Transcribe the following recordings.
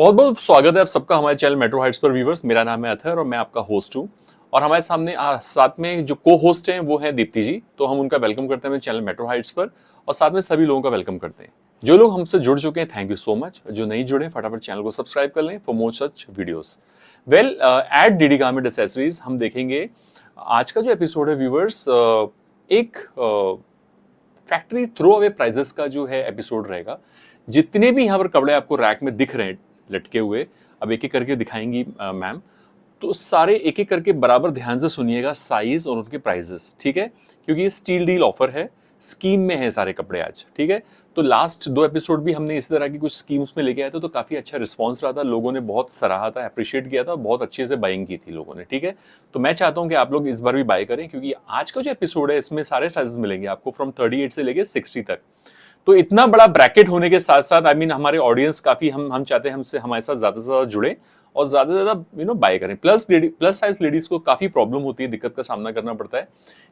बहुत बहुत स्वागत है आप सबका हमारे चैनल मेट्रो हाइट्स पर व्यूवर्स। मेरा नाम है अथर और मैं आपका होस्ट हूं। और हमारे सामने साथ में जो को होस्ट हैं वो हैं दीप्ति जी। तो हम उनका वेलकम करते हैं चैनल मेट्रो हाइट्स पर और साथ में सभी लोगों का वेलकम करते हैं। जो लोग हमसे जुड़ चुके हैं थैंक यू सो मच। जो नहीं जुड़े फटाफट चैनल को सब्सक्राइब कर लें for more such videos. Well at DD garment accessories हम देखेंगे आज का जो एपिसोड है व्यूवर्स, एक फैक्ट्री थ्रो अवे प्राइजेस का जो है एपिसोड रहेगा। जितने भी यहाँ पर कपड़े आपको रैक में दिख रहे हैं लटके हुए, अब एक एक करके दिखाएंगी मैम, तो सारे एक एक करके बराबर ध्यान से सुनिएगा साइज और उनके प्राइजेस, ठीक है? क्योंकि ये स्टील डील ऑफर है, स्कीम में है सारे कपड़े आज, ठीक है? तो लास्ट 2 एपिसोड भी हमने इसी तरह की कुछ स्कीम्स में लेके आए थे, तो काफी अच्छा रिस्पॉन्स रहा था, लोगों ने बहुत सराहा था, अप्रिशिएट किया था, बहुत अच्छे से बाइंग की थी लोगों ने, ठीक है? तो मैं चाहता हूं कि आप लोग इस बार भी बाय करें, क्योंकि आज का जो एपिसोड है इसमें सारे साइजेस मिलेंगे आपको फ्रॉम 38 से लेके 60 तक। तो इतना बड़ा ब्रैकेट होने के साथ साथ हमारे ऑडियंस काफी हम चाहते हैं हमसे हमारे साथ ज्यादा से ज्यादा जुड़े और ज्यादा से ज्यादा बाय करें। प्लस साइज लेडीज को काफी प्रॉब्लम होती है, दिक्कत का सामना करना पड़ता है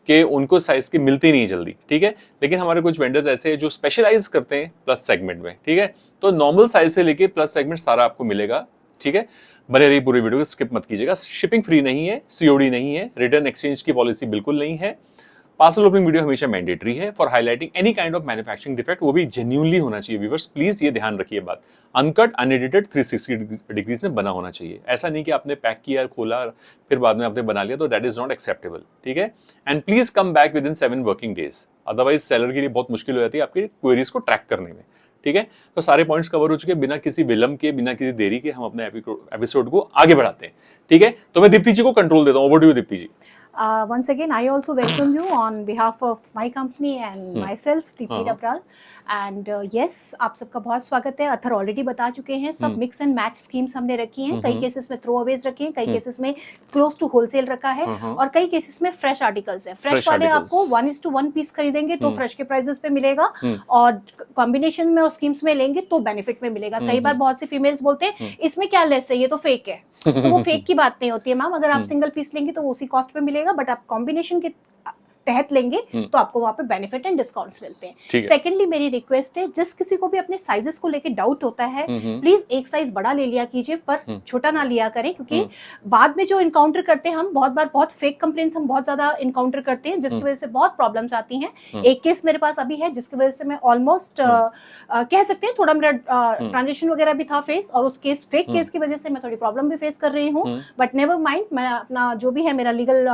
कि उनको साइज के मिलते नहीं जल्दी, ठीक है? लेकिन हमारे कुछ वेंडर्स ऐसे हैं जो स्पेशलाइज करते हैं प्लस सेगमेंट में, ठीक है? तो नॉर्मल साइज से लेके प्लस सेगमेंट सारा आपको मिलेगा, ठीक है? बने रही पूरी वीडियो को, स्किप मत कीजिएगा। शिपिंग फ्री नहीं है, सीओडी नहीं है, रिटर्न एक्सचेंज की पॉलिसी बिल्कुल नहीं है। पार्सल ओपनिंग वीडियो हमेशा मैंडेटरी है for highlighting any kind of manufacturing defect, वो भी जेन्युइनली होना चाहिए व्यूअर्स, प्लीज ये ध्यान रखिए बात। अनकट अनएडिटेड 360 डिग्रीज में बना होना चाहिए। ऐसा नहीं कि आपने पैक किया, खोला, फिर बाद में आपने बना लिया, तो दैट इज नॉट एक्सेप्टेबल, ठीक है? And please come back with in 7 working days, otherwise seller के लिए बहुत मुश्किल हो जाती है आपकी क्वेरीज को ट्रैक करने में, ठीक है? तो सारे पॉइंट्स कवर हो चुके हैं, बिना किसी विलंब के, बिना किसी देरी के हम अपने एपिसोड को आगे बढ़ाते हैं, ठीक है? तो मैं दीप्ति जी को कंट्रोल देता हूँ। Over to you Deepti ji. Once again, I also welcome you on behalf of my company and myself, Deepti Dabral. And yes, आप सबका बहुत स्वागत है। अथर ऑलरेडी बता चुके हैं, सब मिक्स एंड मैच स्कीम्स हमने रखी हैं। कई केसेस में थ्रो अवेज रखे हैं, कई केसेस में क्लोज टू होलसेल रखा है और कई केसेस में फ्रेश आर्टिकल्स हैं। फ्रेश वाले आपको 1:1 पीस खरीदेंगे तो फ्रेश के प्राइसेस पे मिलेगा और कॉम्बिनेशन में और स्कीम्स में लेंगे तो बेनिफिट में मिलेगा। कई बार बहुत सी फीमेल्स बोलते हैं इसमें क्या लेस है, ये तो फेक है। तो वो फेक की बात नहीं होती है मैम, अगर आप सिंगल पीस लेंगे तो उसी कॉस्ट पे मिलेगा, बट आप कॉम्बिनेशन के तहत लेंगे तो आपको वहां पे बेनिफिट एंड डिस्काउंट्स मिलते हैं। सेकेंडली मेरी रिक्वेस्ट है, जिस किसी को भी अपने साइजेस को लेके डाउट होता है प्लीज एक साइज बड़ा ले लिया कीजिए, पर छोटा ना लिया करें, क्योंकि बाद में जो इनकाउंटर करते हैं हम बहुत बार, बहुत फेक कंप्लेंट्स हम बहुत ज्यादा इनकाउंटर करते हैं, जिसकी वजह से बहुत प्रॉब्लम्स आती हैं। एक केस मेरे पास अभी है जिसकी वजह से मैं ऑलमोस्ट कह सकते हैं थोड़ा मेरा ट्रांजेक्शन वगैरह भी था फेस, और उस केस फेक केस की वजह से मैं थोड़ी प्रॉब्लम भी फेस कर रही हूँ। बट नेवर माइंड, मैं अपना जो भी है मेरा लीगल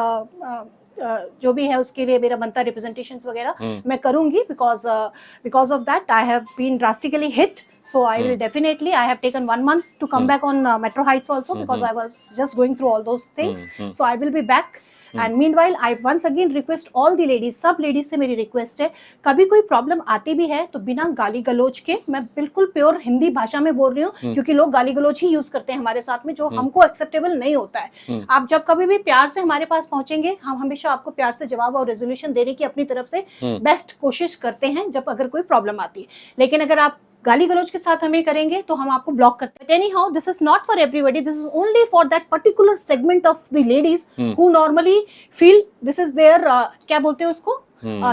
जो भी है उसके लिए मेरा बनता रिप्रेजेंटेशंस वगैरह मैं करूंगी, because of that I have been drastically hit, so I will definitely, I have taken 1 month to come back on Metro Heights also, because I was just going through all those things, so I will be back. And meanwhile I once again request all the ladies, सब ladies से मेरी request है, कभी कोई problem आती भी है तो बिना गाली गलोच के, मैं बिल्कुल प्योर हिंदी भाषा में बोल रही हूँ, क्योंकि लोग गाली गलोच ही यूज करते हैं हमारे साथ में, जो हमको एक्सेप्टेबल नहीं होता है। आप जब कभी भी प्यार से हमारे पास पहुंचेंगे, हम हमेशा आपको प्यार से जवाब और रेजोल्यूशन देने की अपनी तरफ से बेस्ट कोशिश करते हैं जब अगर कोई प्रॉब्लम आती है। लेकिन अगर आप गाली गलौज के साथ हमें करेंगे तो हम आपको ब्लॉक करते हैं। Anyhow, this is not for everybody, this is only for that particular segment of the ladies who normally feel this is there, क्या बोलते हैं उसको,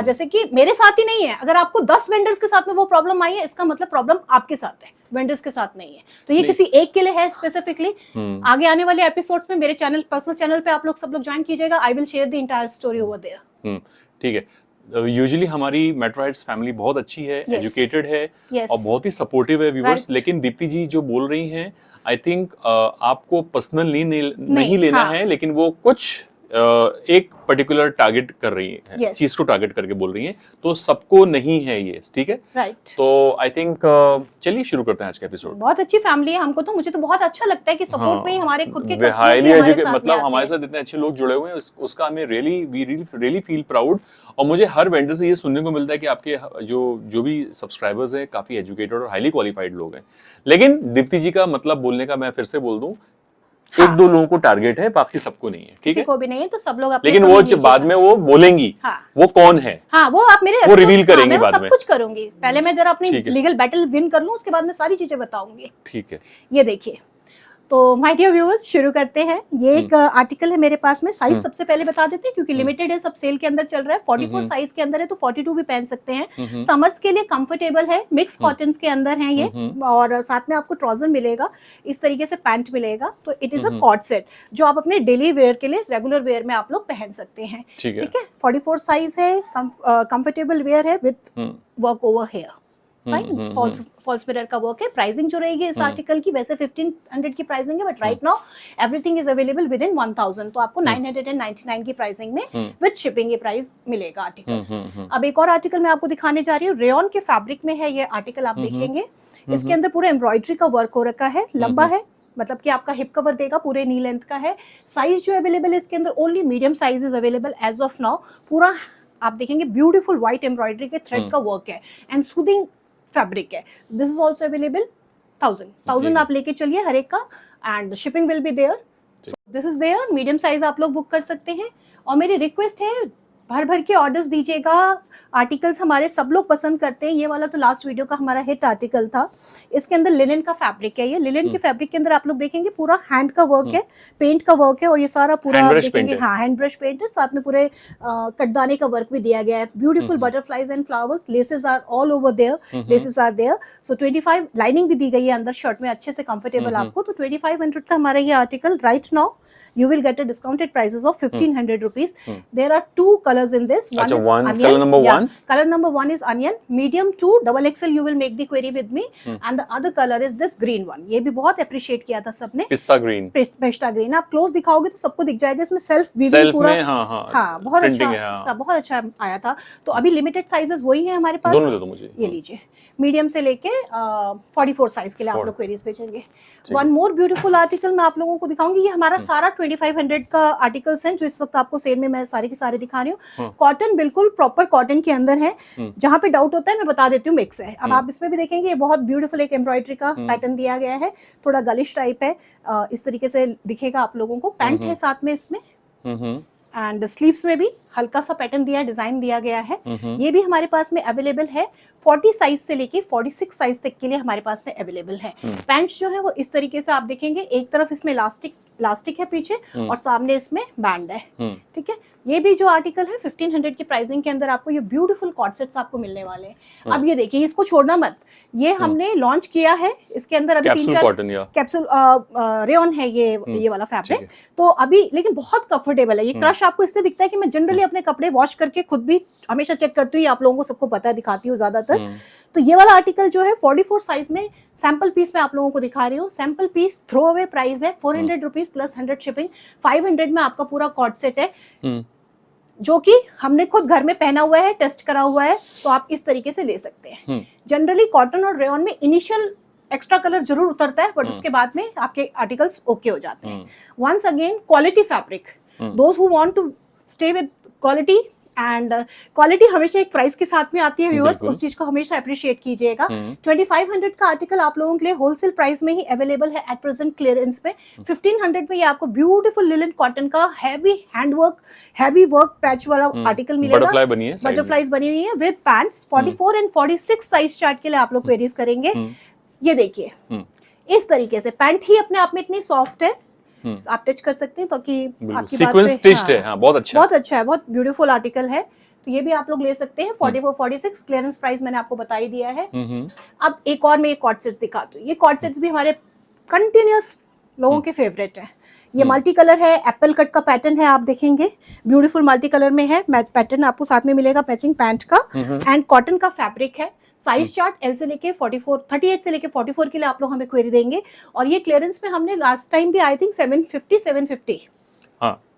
जैसे कि मेरे साथ ही नहीं है। अगर आपको 10 वेंडर्स के साथ में वो प्रॉब्लम आई है, इसका मतलब प्रॉब्लम आपके साथ है, वेंडर्स के साथ नहीं है। तो ये किसी एक के लिए है स्पेसिफिकली। आगे आने वाले एपिसोड्स में मेरे चैनल, पर्सनल चैनल पे आप लोग सब लोग ज्वाइन कीजिएगा। I will share the entire story over there. ठीक है। यूजुअली हमारी मेट्रो हाइट्स फैमिली बहुत अच्छी है, एजुकेटेड है और बहुत ही सपोर्टिव है व्यूअर्स। लेकिन दीप्ति जी जो बोल रही हैं, आई थिंक आपको पर्सनल नहीं लेना है, लेकिन वो कुछ एक पर्टिकुलर टारगेट कर रही है, चीज को टारगेट करके बोल रही हैं, तो सबको नहीं है ये, ठीक है? राइट। तो आई थिंक चलिए शुरू करते हैं आज का एपिसोड। बहुत अच्छी फैमिली है, हमको तो, मुझे तो बहुत अच्छा लगता है कि सपोर्ट में हमारे खुद के मतलब हमारे साथ इतने अच्छे लोग जुड़े हुए हैं, उसका हमें रियली फील प्राउड। और मुझे हर वेंडर से ये सुनने को मिलता है कि आपके जो भी सब्सक्राइबर्स हैं काफी एजुकेटेड और हाईली क्वालिफाइड लोग हैं। लेकिन दीप्ति जी का मतलब बोलने का मैं फिर से बोल दूं, एक दो लोगों को टारगेट है, बाकी सबको नहीं है, ठीक है? को भी नहीं है, तो सब लोग लेकिन वो बाद में वो बोलेंगी, वो कौन है, वो आप मेरे वो रिवील करेंगे बाद में। सब कुछ करूंगी, पहले मैं जरा अपनी लीगल बैटल विन कर लूं, उसके बाद मैं सारी चीजें बताऊंगी। ठीक है, ये देखिए, तो माय डियर व्यूअर्स शुरू करते हैं। ये एक आर्टिकल है मेरे पास में। साइज सबसे पहले बता देते हैं क्योंकि लिमिटेड है, सब सेल के अंदर चल रहा है। 44 साइज के अंदर है तो 42 भी पहन सकते हैं। समर्स के लिए कंफर्टेबल है, मिक्स कॉटन्स के अंदर है ये, और साथ में आपको ट्राउजर मिलेगा, इस तरीके से पैंट मिलेगा। तो it is a cord set जो आप अपने डेली वेयर के लिए, रेगुलर वेयर में आप लोग पहन सकते हैं। ठीक है, 44 साइज है, कंफर्टेबल वेयर है with work over here, fine, falls mirror का वर्क है। प्राइसिंग जो रहेगी इस आर्टिकल की, वैसे 1500 की प्राइसिंग है, but right now everything is available with in 1000, तो आपको 999 की प्राइसिंग में विद शिपिंग ये प्राइस मिलेगा आर्टिकल। अब एक और आर्टिकल मैं आपको दिखाने जा रही हूँ, रेयन के फैब्रिक में है ये आर्टिकल। आप देखेंगे इसके अंदर पूरा एम्ब्रॉयडरी का वर्क हो रखा है, लंबा है, मतलब कि आपका हिप कवर देगा, पूरे नी लेंथ का है। साइज जो अवेलेबल है इसके अंदर only medium size is available as of now. पूरा आप देखेंगे ब्यूटीफुल व्हाइट एम्ब्रॉयडरी के थ्रेड का वर्क है एंड सूदिंग फैब्रिक है। दिस इज ऑल्सो अवेलेबल 1000 आप लेके चलिए हर एक का, and shipping will be there. This is there, medium size आप लोग बुक कर सकते हैं। और मेरी रिक्वेस्ट है, भर भर के ऑर्डर्स दीजिएगा। आर्टिकल्स हमारे सब लोग पसंद करते हैं। ये वाला तो लास्ट वीडियो का हमारा हिट आर्टिकल था। इसके अंदर लिनन का फैब्रिक है। ये लिनन के फैब्रिक के अंदर आप लोग देखेंगे पूरा हैंड का वर्क है, पेंट का वर्क है, और ये सारा पूरा देखेंगे, हाँ, हैंड ब्रश पेंट है। साथ में पूरे कटदाने का वर्क भी दिया गया है। Beautiful butterflies and flowers, laces are all over there, laces are there. So 25 lining भी दी गई है अंदर शर्ट में, अच्छे से कंफर्टेबल आपको। तो 2500 का हमारा ये article right now you will get a discounted prices of 1500 rupees. There are two colors in this. One is onion. Color number one. Color number one is onion. Medium to double XL you will make the query with me. And the other color is this green one. ये भी बहुत appreciate किया था सबने. पिस्ता green. पिस्ता green. आप close दिखाओगे तो सबको दिख जाएगा. इसमें सेल्फ वीविंग पूरा. हाँ, बहुत अच्छा. इसका बहुत अच्छा आया था. तो अभी लिमिटेड साइजेस वही है हमारे पास. दोनों दे दो मुझे. ये लीजिए. मीडियम से लेके 44 साइज के लिए आप लोग क्वेरीज भेजेंगे. वन मोर ब्यूटीफुल आर्टिकल मैं आप लोगों को दिखाऊंगी. ये हमारा सारा 2500 का आर्टिकल्स हैं जो इस वक्त आपको सेल में मैं सारे के सारे दिखा रही हूँ. कॉटन, बिल्कुल प्रॉपर कॉटन के अंदर है. जहाँ पे डाउट होता है मैं बता देती हूँ, मिक्स है. अब आप इसमें भी देखेंगे ये बहुत ब्यूटीफुल एक एम्ब्रॉयडरी का पैटर्न दिया गया है. थोड़ा गलिश टाइप है, इस तरीके से दिखेगा आप लोगों को. पैंट है साथ में इसमें, एंड स्लीव्स में भी हल्का सा पैटर्न दिया, डिजाइन दिया गया है. ये भी हमारे पास में अवेलेबल है. 40 साइज से लेके 46 साइज तक के लिए हमारे पास में अवेलेबल है. पैंट्स जो है वो इस तरीके से आप देखेंगे, एक तरफ इसमें इलास्टिक है पीछे और सामने इसमें बैंड है. ठीक है, ये भी जो आर्टिकल है 1500 की प्राइसिंग के अंदर आपको ये ब्यूटीफुल कॉर्ड सेट्स आपको मिलने वाले हैं. अब ये देखिए, इसको छोड़ना मत. ये हमने लॉन्च किया है. इसके अंदर अभी 3-4 कैप्सूल रेयन है ये वाला फैब्रिक. तो अभी लेकिन बहुत कंफर्टेबल है. ये क्रश आपको इससे दिखता है कि मैं जनरली अपने कपड़े वॉश करके खुद भी हमेशा चेक करती हूँ. आप लोगों को सबको पता है, दिखाती हूँ ज्यादातर. तो ये वाला आर्टिकल जो है 44 साइज में सैंपल पीस में आप लोगों को दिखा रही हूँ. Sample piece throw away price है 400 रुपीज प्लस 100 शिपिंग. 500 में आपका पूरा कॉर्ड सेट है, जो कि हमने खुद घर में पहना हुआ है, टेस्ट करा हुआ है. तो आप इस तरीके से ले सकते हैं. जनरली कॉटन और रेयन में इनिशियल एक्स्ट्रा कलर जरूर उतरता है, बट उसके बाद में आपके आर्टिकल्स ओके हो जाते हैं. Once again quality fabric, those who want to stay with quality, and quality हमेशा एक प्राइस के साथ में आती है व्यूअर्स, उस चीज को हमेशा अप्रिशिएट कीजिएगा. 2500 का आर्टिकल आप लोगों के लिए होलसेल प्राइस में ही अवेलेबल है एट प्रेजेंट क्लियरेंस में. 1500 में ये आपको ब्यूटीफुल लिनन कॉटन का हैवी वर्क पैच वाला आर्टिकल मिलेगा. बटरफ्लाइज बनी हुई है with pants. 44 and 46 size chart के लिए आप लोग क्वेरीज करेंगे. ये देखिए, इस तरीके से पैंट ही अपने आप में इतनी सॉफ्ट है, आप टच कर सकते हैं ताकि आपकी सीक्वेंस स्टिच्ड है. हाँ, बहुत अच्छा है, बहुत ब्यूटीफुल आर्टिकल है. तो ये भी आप लोग ले सकते हैं. 44-46 क्लियरेंस प्राइस मैंने आपको बता ही दिया है. अब एक और मैं ये कॉर्ड सेट्स दिखाती हूँ. ये कॉर्ड सेट्स भी हमारे कंटिन्यूअस लोगों के फेवरेट है. ये मल्टी कलर है, एप्पल कट का पैटर्न है. आप देखेंगे ब्यूटीफुल मल्टी कलर में है. पैटर्न आपको साथ में मिलेगा मैचिंग पैंट का, एंड कॉटन का फैब्रिक है. साइज चार्ट L से लेके 38 से लेके 44 के लिए आप लोग हमें क्वेरी देंगे. और ये क्लियरेंस में हमने लास्ट टाइम भी आई थिंक 750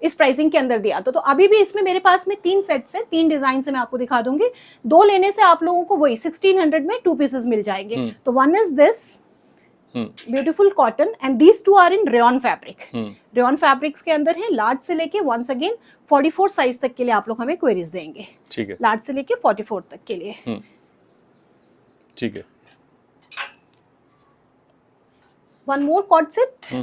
इस प्राइसिंग के अंदर दिया. तो अभी भी इसमें मेरे पास में 3 सेट्स है, 3 डिजाइन से मैं आपको दिखा दूंगी. 2 लेने से आप लोगों को वही 1600 में 2 पीसेस मिल जाएंगे. तो one is this beautiful cotton, and these 2 are in rayon fabric. Rayon fabrics के अंदर है लार्ज से लेके वंस अगेन 44 साइज तक के लिए आप लोग हमें क्वेरीज देंगे. ठीक है, लार्ज से लेके 44 तक के लिए. ठीक है. One more co-ord set.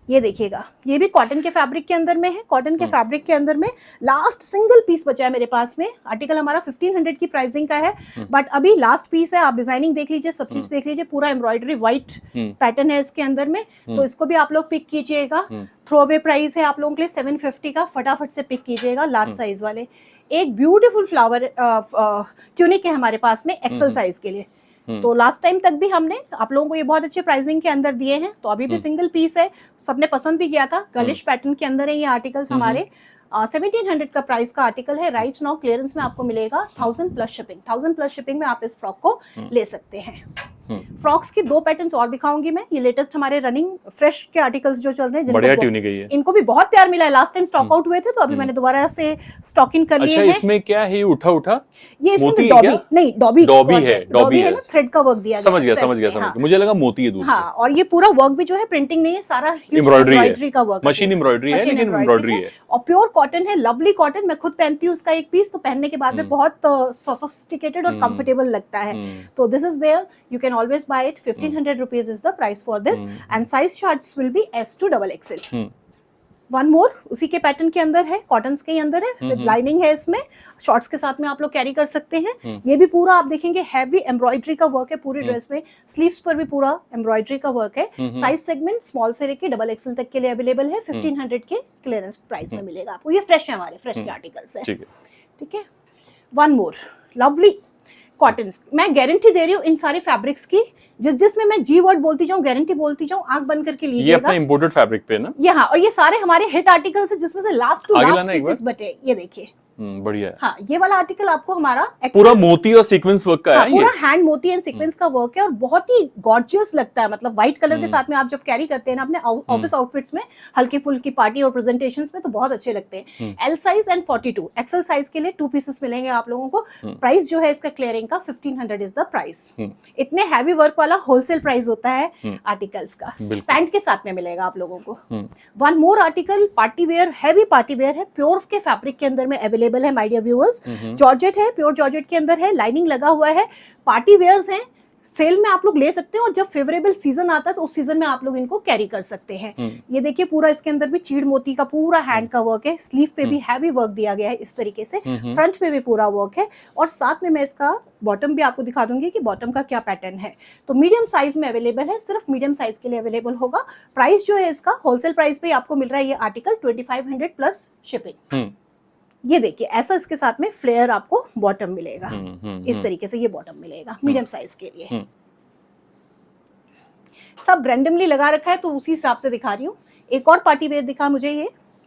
ये देखिएगा, ये भी कॉटन के फैब्रिक के अंदर में है। कॉटन के फैब्रिक के अंदर में लास्ट सिंगल पीस बचा है मेरे पास में। आर्टिकल हमारा 1500 की प्राइसिंग का है, बट अभी लास्ट पीस है। आप डिजाइनिंग देख लीजिए, सब चीज देख लीजिए, पूरा एम्ब्रॉयडरी व्हाइट पैटर्न है इसके अंदर में। तो इसको भी आप लोग पिक कीजिएगा। थ्रो अवे प्राइस है आप लोगों के लिए 750 का, फटाफट से पिक कीजिएगा लार्ज साइज वाले। एक ब्यूटीफुल फ्लावर ट्यूनिक है हमारे पास में एक्सेल साइज के लिए। तो लास्ट टाइम तक भी हमने आप लोगों को ये बहुत अच्छे प्राइसिंग के अंदर दिए हैं, तो अभी भी सिंगल पीस है, सबने पसंद भी किया था। गर्लिश पैटर्न के अंदर है ये आर्टिकल्स हमारे। 1700 का प्राइस का आर्टिकल है। राइट नाउ क्लियरेंस में आपको मिलेगा 1000 प्लस शिपिंग। 1000 प्लस शिपिंग में आप इस फ्रॉक को ले सकते हैं। फ्रॉक्स की 2 पैटर्न्स और दिखाऊंगी मैं। ये लेटेस्ट हमारे रनिंग फ्रेश के आर्टिकल्स जो चल रहे हैं, बढ़िया ट्यूनिंग है ये। इनको भी बहुत प्यार मिला है। लास्ट टाइम स्टॉक आउट हुए थे, तो अभी मैंने दोबारा से स्टॉक इन कर लिए हैं। अच्छा, इसमें क्या है? उठा उठा ये इसमें मोती डॉबी क्या? नहीं, डॉबी है, डॉबी है ना, थ्रेड का वर्क दिया समझ गया। गया, समझ गया। मुझे लगा मोती है दूर से। हाँ, और ये पूरा वर्क भी जो है प्रिंटिंग नहीं है, सारा एम्ब्रॉयडरी का वर्क, मशीन एम्ब्रॉयडरी है, लेकिन एम्ब्रॉयडरी है और प्योर कॉटन है, लवली कॉटन। मैं खुद पहनती हूँ उसका एक पीस, तो पहनने के बाद में बहुत सोफिस्टिकेटेड और कंफर्टेबल लगता है। तो this is there, you can always buy it. 1500 rupees is the price for this, and size charts will be S to XXL. One more उसी के पैटर्न के अंदर है, कॉटन्स के अंदर है, विद लाइनिंग है इसमें। शॉर्ट्स के साथ में आप लोग कैरी कर सकते हैं। ये भी पूरा आप देखेंगे हैवी एम्ब्रॉयडरी का वर्क है पूरी ड्रेस में। स्लीव्स पर भी पूरा एम्ब्रॉयडरी का वर्क है। साइज सेगमेंट स्मॉल से लेके XXL तक के लिए अवेलेबल है। 1500 के क्लियरेंस प्राइस में मिलेगा आपको। ये फ्रेश है, हमारे फ्रेश के आर्टिकल्स है। ठीक है। वन मोर लवली कॉटन्स, मैं गारंटी दे रही हूँ इन सारे फैब्रिक्स की। जिसमें मैं जी वर्ड बोलती जाऊँ, गारंटी बोलती जाऊँ, आंख बंद करके लीजिएगा। ये अपना इंपोर्टेड फैब्रिक पे ना? ये हाँ, और ये सारे हमारे हिट आर्टिकल्स हैं, जिसमें से लास्ट टू लास्ट पीसेस बचे। ये देखिए, बढ़िया है। हाँ, ये वाला आर्टिकल आपको हमारा पूरा मोती और सीक्वेंस वर्क का है। पूरा हैंड मोती एंड सीक्वेंस का वर्क है, और बहुत ही गॉर्जियस लगता है। मतलब व्हाइट कलर के साथ में आप जब कैरी करते हैं ना अपने ऑफिस आउटफिट्स में, हल्की फुल्की पार्टी और प्रेजेंटेशंस में, तो बहुत अच्छे लगते हैं। L size and 42 XL size के लिए 2 पीसेस मिलेंगे आप लोगों को। प्राइस जो है इसका क्लियरिंग का 1500 इज द प्राइस। इतने हैवी वर्क वाला होलसेल प्राइस होता है आर्टिकल्स का। पैंट के साथ में मिलेगा आप लोगों को। One more article party wear, heavy party where है, प्योर के फैब्रिक के अंदर में अवेलेबल है माय डियर व्यूअर्स। जॉर्जेट है, प्योर जॉर्जेट के अंदर है, लाइनिंग लगा हुआ है, पार्टी वेयर्स हैं। सेल में आप लोग ले सकते हैं, और जब फेवरेबल सीजन आता है तो उस सीजन में आप लोग इनको कैरी कर सकते हैं। ये देखिए, पूरा इसके अंदर भी चीड़ मोती का पूरा हैंड का वर्क है। स्लीव पे भी हैवी वर्क दिया गया है इस तरीके से। फ्रंट पे भी पूरा वर्क है, और साथ में मैं इसका बॉटम भी आपको दिखा दूंगी कि बॉटम का क्या पैटर्न है। तो मीडियम साइज में अवेलेबल है, सिर्फ मीडियम साइज के लिए अवेलेबल होगा। प्राइस जो है इसका होलसेल प्राइस पे आपको मिल रहा है ये आर्टिकल 2500 प्लस शिपिंग। ये देखिए, ऐसा इसके साथ में फ्लेयर आपको बॉटम मिलेगा। इस तरीके से ये बॉटम मिलेगा मीडियम साइज के लिए। सब रैंडमली लगा रखा है, तो उसी हिसाब से दिखा रही हूँ। एक और पार्टी वेयर दिखा मुझे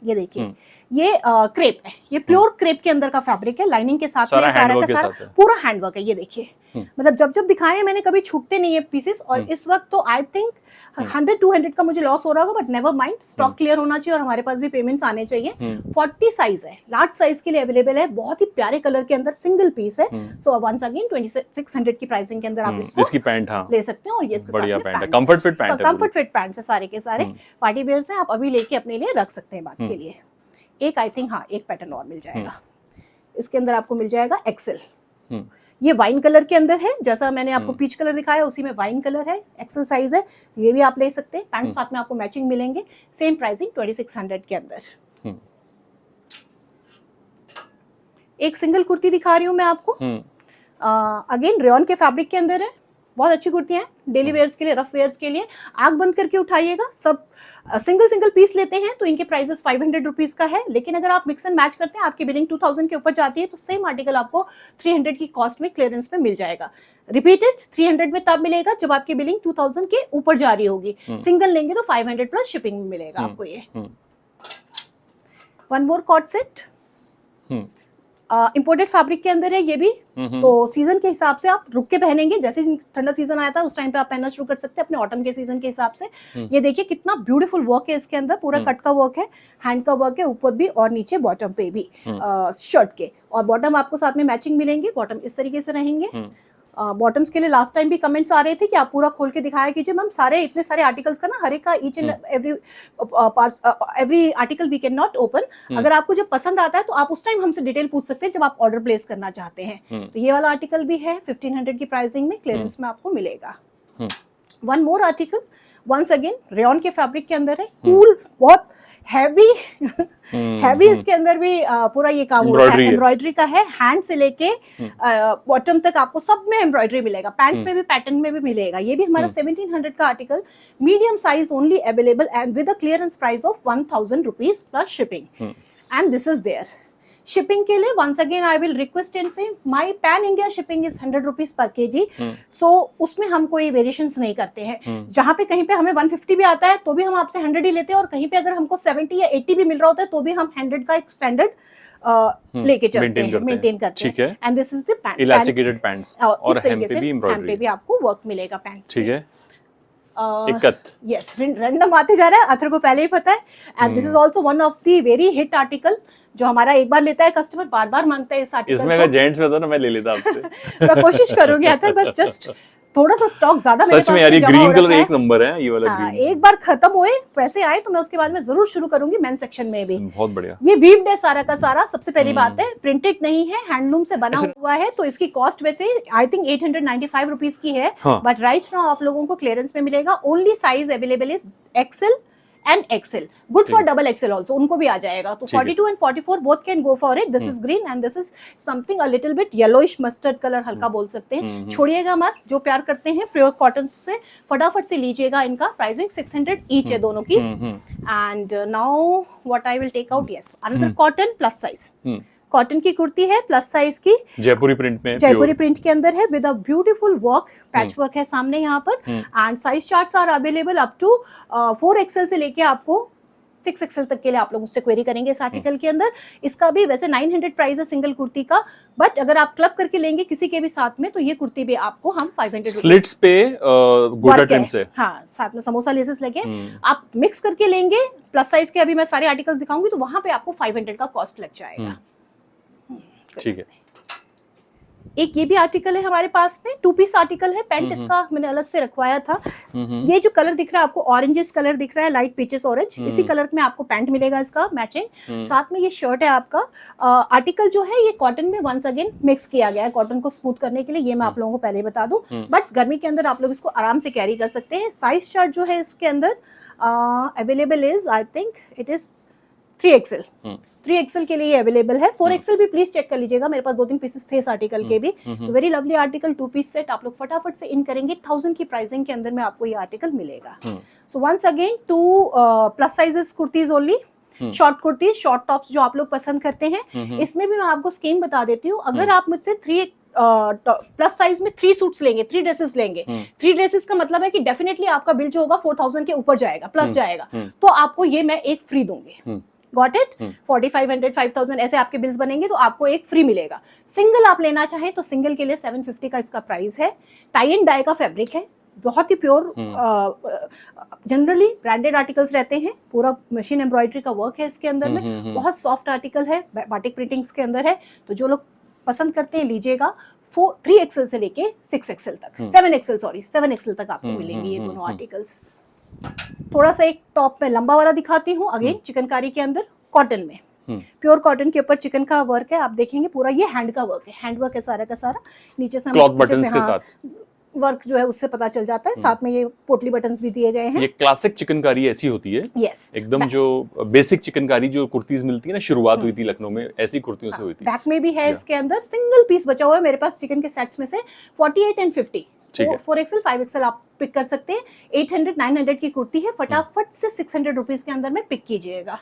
ये देखिए, ये क्रेप है, ये प्योर क्रेप के अंदर का फैब्रिक है। लाइनिंग के साथ में सारा का सारा पूरा हैंडवर्क है। ये देखिए, मतलब जब जब दिखाए मैंने, कभी छूटते नहीं है पीसेस। और इस वक्त तो आई थिंक 100-200 का मुझे लॉस हो रहा होगा, but never mind, stock clear होना चाहिए और हमारे पास भी पेमेंट्स आने चाहिए। 40 साइज है, लार्ज साइज के लिए अवेलेबल है। बहुत ही प्यारे कलर के अंदर सिंगल पीस है। सो वंस अगेन 2600 की प्राइसिंग के अंदर आप इसकी पैंट ले सकते हैं। और ये बढ़िया पैंट है, कंफर्ट फिट पैंट है, कंफर्ट फिट पैंट्स है सारे के सारे। पार्टी वेयर्स हैं, आप अभी लेके अपने लिए रख सकते हैं बात के लिए। एक आई थिंक हाँ, एक पैटर्न और मिल जाएगा इसके अंदर, आपको मिल जाएगा एक्सेल। ये वाइन कलर के अंदर है, जैसा मैंने आपको पीच कलर दिखाया उसी में वाइन कलर है, एक्सेल साइज है। ये भी आप ले सकते हैं। पैंट साथ में आपको मैचिंग मिलेंगे। सेम प्राइसिंग 2600 के अंदर। एक सिंगल कुर्ती दिखा रही हूँ मैं आपको। अगेन रेयॉन के फैब्रिक के अंदर है, बहुत अच्छी कुर्तियां हैं डेली वेयर्स के लिए, रफ वेयर्स के लिए। आंख बंद करके उठाइएगा। सब सिंगल पीस लेते हैं तो इनके प्राइसेस 500 रुपीज का है, लेकिन अगर आप मिक्स एंड मैच करते हैं, आपकी बिलिंग 2000 के ऊपर जाती है, तो सेम आर्टिकल आपको 300 की कॉस्ट में क्लियरेंस में मिल जाएगा। रिपीटेड 300 में तब मिलेगा जब आपकी बिलिंग 2000 के ऊपर जा रही होगी। सिंगल लेंगे तो 500 प्लस शिपिंग में मिलेगा आपको ये। One more co-ord set, imported fabric के अंदर है ये भी। तो सीजन के हिसाब से आप रुक के पहनेंगे, जैसे ठंडा सीजन आया था उस टाइम पे आप पहनना शुरू कर सकते हैं अपने ऑटम के सीजन के हिसाब से। ये देखिए कितना ब्यूटीफुल वर्क है इसके अंदर, पूरा कट का वर्क है, हैंड का वर्क है, ऊपर भी और नीचे बॉटम पे भी शर्ट के। और बॉटम आपको साथ में मैचिंग मिलेंगे, बॉटम इस तरीके से रहेंगे। बॉटम्स के लिए लास्ट टाइम भी कमेंट्स आ रहे थे कि आप पूरा खोल के दिखाया कीजिए मैम। सारे इतने सारे आर्टिकल्स का ना, हर एक का each and every article we cannot open. अगर आपको जब पसंद आता है तो आप उस टाइम हमसे डिटेल पूछ सकते हैं जब आप ऑर्डर प्लेस करना चाहते हैं। तो ये वाला आर्टिकल भी है 1500 की प्राइसिंग में, क्लियरेंस में आपको मिलेगा। One more article, once again rayon के फैब्रिक के अंदर है, कूल, बहुत हैवी हैवी इसके अंदर भी पूरा ये काम होता है, एम्ब्रॉयडरी का है, हैंड से लेके बॉटम तक आपको सब में एम्ब्रॉयडरी मिलेगा, पैंट में भी पैटर्न में भी मिलेगा। ये भी हमारा 1700 का article, medium size only available and with a clearance price of 1000 rupees plus shipping, and this is there. Shipping के लिए once again I will request and say my pan India shipping is 100 rupees per KG, so उसमें हम कोई variations नहीं करते हैं। जहां पे कहीं पे हमें 150 भी आता है तो भी हम आपसे 100 ही लेते हैं, और कहीं पे अगर हमको 70 या 80 भी मिल रहा होता है तो भी हम 100 का एक स्टैंडर्ड लेके चलते हैं, मेंटेन करते हैं। And this is the pant, elasticated pants, और हेम पे भी आपको वर्क मिलेगा पैंट, ठीक है। इकत, यस, रैंडम आते जा रहा है, अथर को पहले ही पता है। And this is also one of the very hit article, जो हमारा एक बार लेता है कस्टमर बार बार मांगता है इस आर्टिकल। इसमें अगर जेंट्स में होता ना मैं ले लेता आपसे। मैं कोशिश करूंगी अथर, बस जस्ट थोड़ा सा स्टॉक ज्यादा मेरे पास सच में यार, ये ग्रीन कलर एक नंबर है, ये वाला ग्रीन। ग्रीन एक बार खत्म हुए पैसे आए तो मैं उसके बाद में जरूर शुरू करूंगी मेन सेक्शन में भी। बहुत बढ़िया। ये वीव्ड है सारा का सारा, सबसे पहली बात है, प्रिंटेड नहीं है, हैंडलूम से बना हुआ है, तो इसकी कॉस्ट वैसे आई थिंक 895 रुपीज की है, बट राइट नाउ आप लोगों को क्लियरेंस में मिलेगा। Only size available is XL and XL, good for double XL also, उनको भी आ जाएगा। तो 42 and 44 both can go for it. This is green and this is something a little bit yellowish mustard color, हल्का बोल सकते हैं। छोड़िएगा मत, जो प्यार करते हैं प्योर कॉटन से फटाफट से लीजिएगा। इनका प्राइसिंग 600 ईच है दोनों की। And now what I will take out, yes, another cotton plus size, cotton की कुर्ती है प्लस साइज की, जयपुरी प्रिंट में, जयपुरी प्रिंट के अंदर है, with a beautiful work, patch work है सामने यहाँ पर। And size charts are available up to 4XL से लेके आपको 6XL तक के लिए आप लोग उससे क्वेरी करेंगे इस आर्टिकल के अंदर। इसका भी वैसे 900 प्राइस है सिंगल कुर्ती का, बट अगर आप क्लब करके लेंगे किसी के भी साथ में तो ये कुर्ती भी आपको हम 500 स्लिट्स पे गोटा ट्रिम से, हाँ, साथ में समोसा लेसेस लगे, आप मिक्स करके लेंगे प्लस साइज के, अभी मैं सारे आर्टिकल्स दिखाऊंगी तो वहां पे आपको 500 का कॉस्ट लग जाएगा। ठीक है। एक ये भी आर्टिकल है हमारे पास में, 2 पीस आर्टिकल है, पैंट इसका मैंने अलग से रखवाया था। ये जो कलर दिख रहा है आपको, ऑरेंजेस कलर दिख रहा है, लाइट पीचेस ऑरेंज, इसी कलर में आपको पैंट मिलेगा इसका मैचिंग। साथ में ये शर्ट है आपका। आर्टिकल जो है ये कॉटन में वंस अगेन मिक्स किया गया है कॉटन को स्मूथ करने के लिए, ये मैं आप लोगों को पहले बता दूं, बट गर्मी के अंदर आप लोग इसको आराम से कैरी कर सकते हैं। साइज चार्ट जो है इसके अंदर available is, I think it is 3XL, 3XL के लिए अवेलेबल है। 4XL भी प्लीज चेक कर लीजिएगा, मेरे पास 2-3 पीसेस थे इस आर्टिकल के भी। Very lovely article, 2 piece set आप लोग फटाफट से इन करेंगे, 1000 की प्राइसिंग के अंदर में आपको ये आर्टिकल मिलेगा। So once again 2 plus sizes kurtis only, short kurtis, short tops जो आप लोग पसंद करते हैं। इसमें भी मैं आपको स्कीम बता देती हूँ, अगर आप मुझसे 3 प्लस साइज में 3 सूट्स लेंगे, 3 ड्रेसेस लेंगे, 3 ड्रेसेस का मतलब है कि डेफिनेटली आपका बिल जो होगा 4000 के ऊपर जाएगा, प्लस जाएगा, तो आपको ये मैं एक फ्री दूंगी। Got it? 4500 5000 ऐसे आपके बिल्स बनेंगे तो आपको एक फ्री मिलेगा। सिंगल आप लेना चाहें तो सिंगल के लिए 750 का इसका प्राइस है। टाई एंड डाई का फैब्रिक है, बहुत ही प्योर, जनरली ब्रांडेड आर्टिकल्स रहते हैं, पूरा मशीन एम्ब्रॉयडरी का वर्क है इसके अंदर में, बहुत सॉफ्ट आर्टिकल है, बाटिक प्रिंटिंग्स के अंदर है, तो जो लोग पसंद करते हैं लीजिएगा। 3XL से लेके 6XL तक, 7XL तक आपको मिलेंगे ये दोनों आर्टिकल्स। थोड़ा सा एक टॉप में लंबा वाला दिखाती हूँ, अगेन चिकनकारी के अंदर कॉटन में, प्योर कॉटन के ऊपर चिकन का वर्क है, आप देखेंगे पूरा ये हैंड का वर्क है, हैंड वर्क है सारा का सारा, नीचे से क्लॉथ बटन्स के साथ वर्क जो है उससे पता चल जाता है, साथ में ये पोटली बटन्स भी दिए गए हैं। ये क्लासिक चिकनकारी ऐसी होती है, यस, एकदम जो बेसिक चिकनकारी जो कुर्तीज मिलती है ना, शुरुआत हुई थी लखनऊ में ऐसी कुर्तियों से हुई थी। बैक में भी है इसके अंदर, सिंगल पीस बचा हुआ है मेरे पास चिकन के सेट्स में से, 48 and 50, 4XL 5XL आप पिक कर सकते हैं। 800-900 की कुर्ती है, फटाफट से 600 रुपीज के अंदर में पिक कीजिएगा।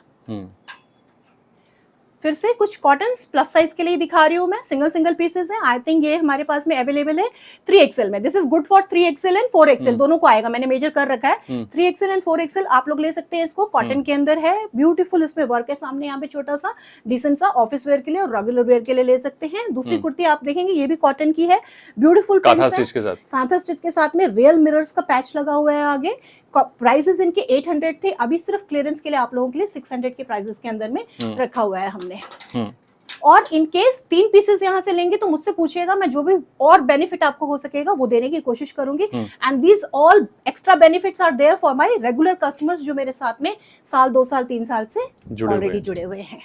फिर से कुछ कॉटन्स प्लस साइज के लिए दिखा रही हूँ मैं, सिंगल पीसेस है। आई थिंक ये हमारे पास में अवेलेबल है 3XL में। This is good for 3XL and 4XL दोनों को आएगा, मैंने मेजर कर रखा है। 3XL एंड 4XL आप लोग ले सकते हैं इसको, कॉटन के अंदर है, ब्यूटीफुल इसमें वर्क है सामने यहाँ पे छोटा सा, डिसेंट सा, ऑफिस वेयर के लिए और रेगुलर वेयर के लिए ले सकते हैं। दूसरी कुर्ती आप देखेंगे ये भी कॉटन की है, ब्यूटीफुल कांथा स्टिच के साथ, कांथा स्टिच के साथ में रियल मिरर्स का पैच लगा हुआ है आगे। प्राइसेस इनके 800 थे, अभी सिर्फ क्लियरेंस के लिए आप लोगों के लिए 600 के प्राइसेस के अंदर में रखा हुआ है हमने। और इन केस 3 पीसेस यहाँ से लेंगे तो मुझसे पूछिएगा, मैं जो भी और बेनिफिट आपको हो सकेगा वो देने की कोशिश करूंगी। And these all extra benefits are there for my regular customers जो मेरे साथ में साल 2 साल 3 साल से ऑलरेडी जुड़े हुए हैं।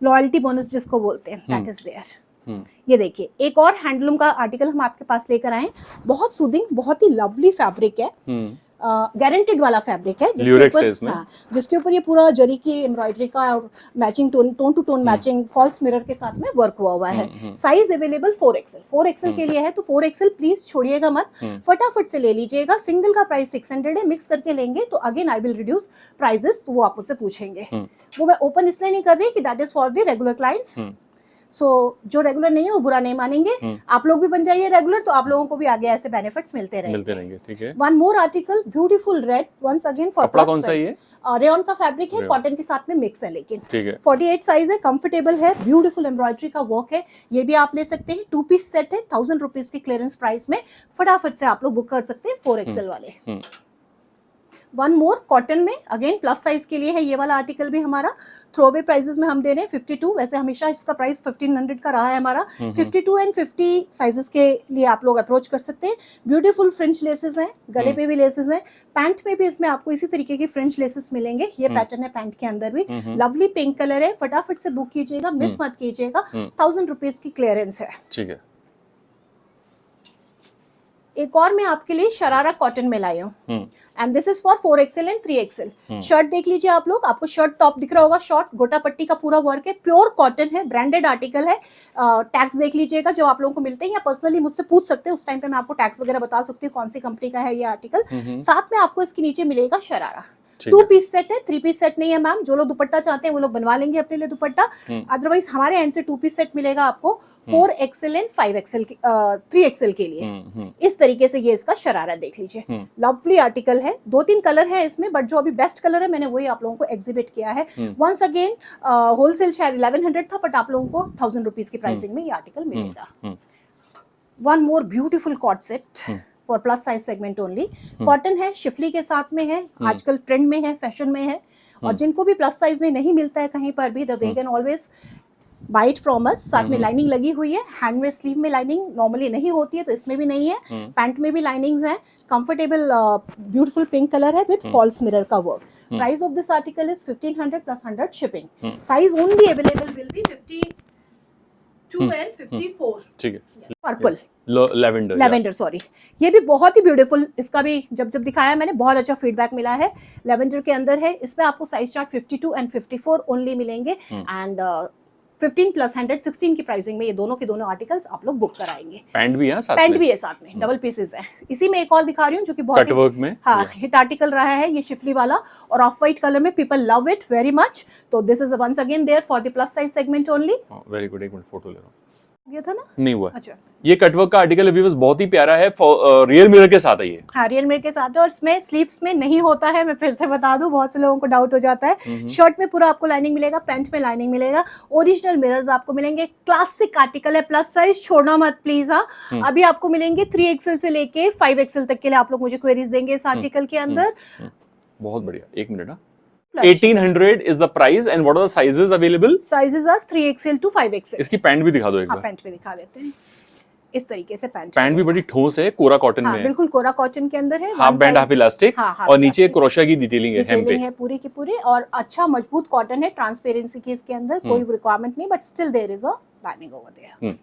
लॉयल्टी बोनस जिसको बोलते हैं, दैट इज देयर। ये देखिए एक और हैंडलूम का आर्टिकल हम आपके पास लेकर आए, बहुत सूदिंग, बहुत ही लवली फैब्रिक है, गारंटेड वाला फैब्रिक है Lurex है इसमें। हाँ, जिसके ऊपर ये पूरा जरी की एम्ब्रॉयडरी का और matching tone to tone matching falls mirror के साथ में वर्क हुआ है। साइज अवेलेबल 4XL, 4XL के लिए है, तो 4XL प्लीज छोड़िएगा मत, फटाफट से ले लीजिएगा। सिंगल का प्राइस 600 है, मिक्स करके लेंगे तो again I will reduce prices, तो वो आप मुझसे पूछेंगे। वो मैं ओपन इसलिए नहीं कर रही कि that is for the regular clients, so जो रेगुलर नहीं है वो बुरा नहीं मानेंगे। आप लोग भी बन जाइए रेगुलर, तो आप लोगों को भी आगे ऐसे बेनिफिट्स मिलते रहेंगे। ठीक है। One more article, beautiful red, once again for कपड़ा कौन सा है ये? रेयन का फैब्रिक है, कॉटन के साथ में मिक्स है, लेकिन ठीक है। 48 साइज है, कंफर्टेबल है, ब्यूटीफुल एम्ब्रॉयडरी का वर्क है। ये भी आप ले सकते हैं, 2 पीस सेट है, 1000 रुपीज की क्लियरेंस प्राइस में फटाफट से आप लोग बुक कर सकते हैं 4XL वाले। वन मोर कॉटन में, अगेन प्लस साइज के लिए है ये वाला आर्टिकल भी हमारा। थ्रोवे प्राइसेस में हम दे रहे हैं 52, वैसे हमेशा इसका प्राइस 1500 का रहा है हमारा। 52 एंड 50 साइजेस के लिए आप लोग अप्रोच कर सकते हैं। ब्यूटीफुल फ्रिंच लेसेस हैं, गले पे भी लेसेस हैं, पैंट में भी इसमें आपको इसी तरीके की फ्रिंच लेसेस मिलेंगे। ये पैटर्न है पैंट के अंदर भी, लवली पिंक कलर है, फटाफट से बुक कीजिएगा, मिस मत कीजिएगा। 1000 रुपीज की क्लियरेंस है। ठीक है। एक और मैं आपके लिए शरारा कॉटन में लाई हूँ, and this is for 4XL and 3XL। Shirt देख लीजिए आप लोग, आपको शर्ट टॉप दिख रहा होगा, शॉर्ट गोटा पट्टी का पूरा वर्क है, प्योर कॉटन है, ब्रांडेड आर्टिकल है। टैक्स देख लीजिएगा जब आप लोगों को मिलते हैं, या पर्सनली मुझसे पूछ सकते हैं, उस टाइम पे मैं आपको टैक्स वगैरह बता सकती हूँ कौन सी कंपनी का है ये आर्टिकल। साथ में आपको इसके नीचे मिलेगा शरारा। 2 पीस सेट है, 3 पीस सेट नहीं है मैम। जो लोग दुपट्टा चाहते हैं वो लोग बनवा लेंगे अपने लिए दुपट्टा, अदरवाइज हमारे एंड से 2 पीस सेट मिलेगा आपको 4XL एंड 5XL 3XL के लिए। इस तरीके से ये इसका शरारा देख लीजिए, लवली आर्टिकल है। 2-3 कलर है इसमें, बट जो अभी बेस्ट कलर है मैंने वही आप लोगों को एग्जिबिट किया है। वंस अगेन होलसेल शायद 1100 था, बट आप लोगों को 1000 रुपीज की प्राइसिंग में ये आर्टिकल मिलेगा। One more beautiful cot set for plus size segment only. Cotton है, शिफली के साथ में है, आजकल ट्रेंड में है, फैशन में है, और जिनको भी प्लस साइज में नहीं मिलता है कहीं पर भी, they can always buy it from us. साथ में लाइनिंग लगी हुई है, हैंड में स्लीव में लाइनिंग नॉर्मली नहीं होती है, तो इसमें भी नहीं है। पैंट में भी लाइनिंग्स हैं, कंफर्टेबल ब्यूटीफुल पिंक कलर है विद फॉल्स मिरर का work. Price of this article is 1500 plus 100 shipping. Size only available will be 52 and 54। ठीक है। पर्पल लेवेंडर सॉरी, ये भी बहुत ही ब्यूटीफुल, इसका भी जब दिखाया मैंने बहुत अच्छा फीडबैक मिला है। लेवेंडर के अंदर है, इसमें आपको साइज चार्ट 52 एंड 54 ओनली मिलेंगे, एंड 15 प्लस 100 16 की प्राइसिंग में ये दोनों के दोनों आर्टिकल्स आप लोग बुक कराएंगे। पैंट भी है साथ पैंट में? भी है साथ में, डबल पीसेस है। इसी में एक और दिखा रही हूँ जो कि बहुत कटवर्क में हिट आर्टिकल रहा है, ये शिफली वाला और ऑफ व्हाइट कलर में, people love it very much. तो this is once again there for the plus size segment only. Very good, एक मिनट फोटो ले रहा हूँ। ये था ना? नहीं हुआ। अच्छा, ये कटवर्क का आर्टिकल अभी बस बहुत ही प्यारा है, रियल मिरर के साथ है ये। हाँ, रियल मिरर के साथ है, और इसमें स्लीव्स में नहीं होता है, मैं फिर से बता दूं, बहुत से लोगों को डाउट हो जाता है। शर्ट में पूरा आपको लाइनिंग मिलेगा, पैंट में लाइनिंग मिलेगा, ओरिजिनल मिरर्स आपको मिलेंगे। क्लासिक आर्टिकल है, प्लस साइज छोड़ना मत प्लीज। हाँ, अभी आपको मिलेंगे 3XL से लेके 5XL तक के लिए। आप लोग मुझे क्वेरीज देंगे इस आर्टिकल के अंदर। बहुत बढ़िया, एक minute. 1800 is the price, and what are the sizes available? Sizes are 3XL to 5XL। इसकी पैंट भी दिखा दो एक बार। पैंट भी दिखा देते हैं, इस तरीके से पैंट भी बड़ी ठोस है, कोरा कॉटन में है। बिल्कुल कोरा कॉटन के अंदर है, हाफ बैंड हाफ इलास्टिक, और नीचे क्रोशा की डिटेलिंग है, hem पे है पूरी की पूरी, और अच्छा मजबूत कॉटन है, ट्रांसपेरेंसी की इसके अंदर कोई रिक्वायरमेंट नहीं, but still there is a lining over there.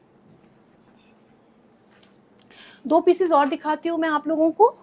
2 pieces और दिखाती हूँ मैं आप लोगों को।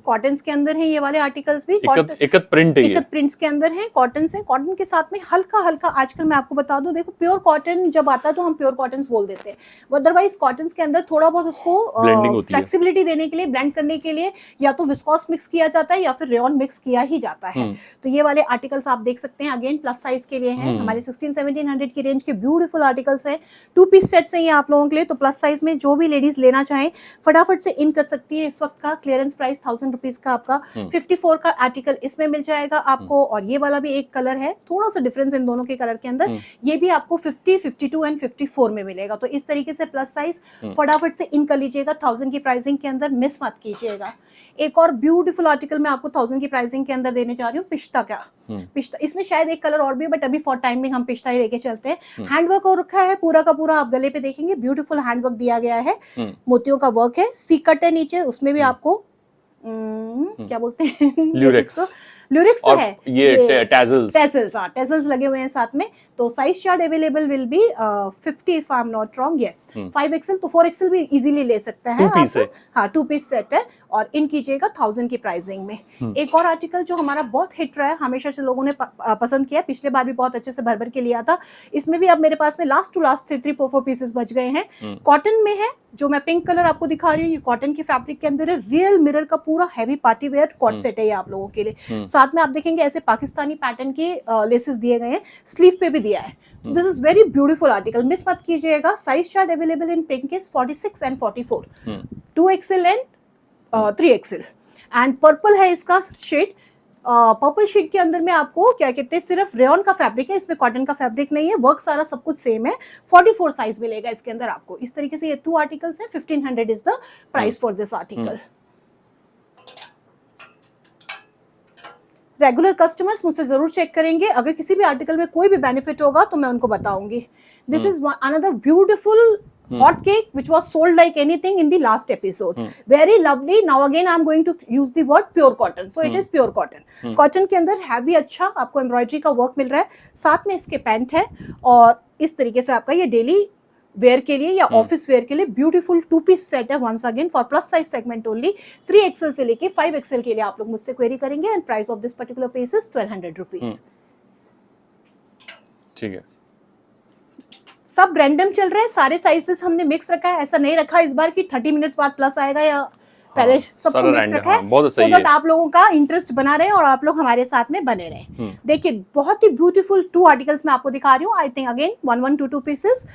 कॉटन्स के अंदर है ये वाले आर्टिकल्स भी, एकत प्रिंट है, एकत प्रिंट्स के अंदर है, कॉटन से। कॉटन के साथ में हल्का हल्का, आजकल मैं आपको बता दूं, देखो प्योर कॉटन जब आता है तो हम प्योर कॉटन्स बोल देते हैं, अदरवाइज कॉटन्स के अंदर थोड़ा बहुत उसको फ्लेक्सिबिलिटी देने के लिए, ब्लेंड करने के लिए, या तो विस्कॉस मिक्स किया जाता है या फिर रेयन मिक्स किया ही जाता है। तो ये वाले आर्टिकल्स आप देख सकते हैं, अगेन प्लस साइज के लिए हैं, हमारे 1600-1700 की रेंज के ब्यूटीफुल आर्टिकल्स हैं। 2 पीस सेट्स हैं ये आप लोगों के लिए, तो प्लस साइज में जो भी लेडीज लेना चाहें फटाफट से इन कर सकती है। इस वक्त का क्लियरेंस प्राइस 1000 रुपीज का आपका 54 का आर्टिकल इसमें मिल जाएगा आपको। और ये वाला भी एक कलर है, थोड़ा सा डिफरेंस इन दोनों के कलर के अंदर, ये भी आपको 50, 52 एंड 54 में मिलेगा। तो इस तरीके से प्लस साइज फटाफट से इन कर लीजिएगा 1000 की प्राइसिंग के अंदर, मिस मत कीजिएगा। एक और ब्यूटीफुल आर्टिकल मैं आपको 1000 की प्राइसिंग के अंदर देने जा रही हूँ, पिस्ता का। पिस्ता, इसमें शायद एक कलर और भी है, बट अभी फॉर टाइमिंग हम पिस्ता ही लेके चलते हैं। हैंडवर्क हो रखा है पूरा का पूरा, आप गले पे देखेंगे ब्यूटीफुल हैंडवर्क दिया गया है, मोतियों का वर्क है, सीकट है नीचे, उसमें भी आपको क्या बोलते हैं, ल्यूरिक्स तो और है, ये टैजल्स हाँ टेजल्स लगे हुए हैं साथ में। तो size chart available will be 50 if I am not wrong, yes 5XL, तो 4XL भी इजीली ले सकता है 2 पीस है। हाँ 2 पीस सेट है और इन कीजिएगा 1000 की प्राइसिंग में। एक और आर्टिकल जो हमारा बहुत हिट रहा है, हमेशा से लोगों ने पसंद किया, पिछले बार भी बहुत अच्छे से भर भर के लिया था, इसमें भी अब मेरे पास में लास्ट टू लास्ट 3-4 पीसेस बच गए हैं। कॉटन में है, जो मैं पिंक कलर आपको दिखा रही हूँ, ये कॉटन के फैब्रिक के अंदर है, रियल मिरर का पूरा heavy party wear cot set है ये आप लोगों के लिए। साथ में आप देखेंगे ऐसे पाकिस्तानी पैटर्न के लेसेस दिए गए हैं, स्लीव पे भी दिया है। This is very beautiful article, miss मत कीजिएगा। Size chart available in pink is 46 and 44, 2XL and 3XL, and purple है इसका शेड। पर्पल शीट के अंदर में आपको क्या कहते हैं, सिर्फ रेयन का फैब्रिक है, इसमें कॉटन का फैब्रिक नहीं है, वर्क सारा सब कुछ सेम है। 44 साइज मिलेगा इसके अंदर आपको। इस तरीके से ये 2 आर्टिकल्स हैं, 1500 is the price for this article. Regular customers मुझसे जरूर चेक करेंगे, अगर किसी भी आर्टिकल में कोई भी बेनिफिट होगा तो मैं उनको बताऊंगी। This is another beautiful hot cake which was sold like anything in the last episode. Very lovely. Now again I am going to use the word pure cotton, so it is pure cotton. Cotton के अंदर heavy अच्छा आपको embroidery का work मिल रहा है, साथ में इसके पैंट है, और इस तरीके से आपका ये डेली वेयर के लिए या ऑफिस वेयर के लिए ब्यूटीफुल 2 पीस सेट है। Once again for plus size segment only, 3XL से लेके 5XL के लिए आप लोग मुझसे क्वेरी करेंगे, and price of this particular piece is 1200 rupees. ठीक है, सब रैंडम चल रहा है, सारे साइजेस हमने मिक्स रखा है, ऐसा नहीं रखा इस बार की 30 मिनट्स बाद प्लस आएगा या पहले सबको मिक्स रखा है, बहुत सही so that आप लोगों का इंटरेस्ट बना रहे और आप लोग हमारे साथ में बने रहे। देखिए बहुत ही ब्यूटीफुल 2 आर्टिकल्स मैं आपको दिखा रही हूँ, आई थिंक अगेन 1-1-2 पीसेस।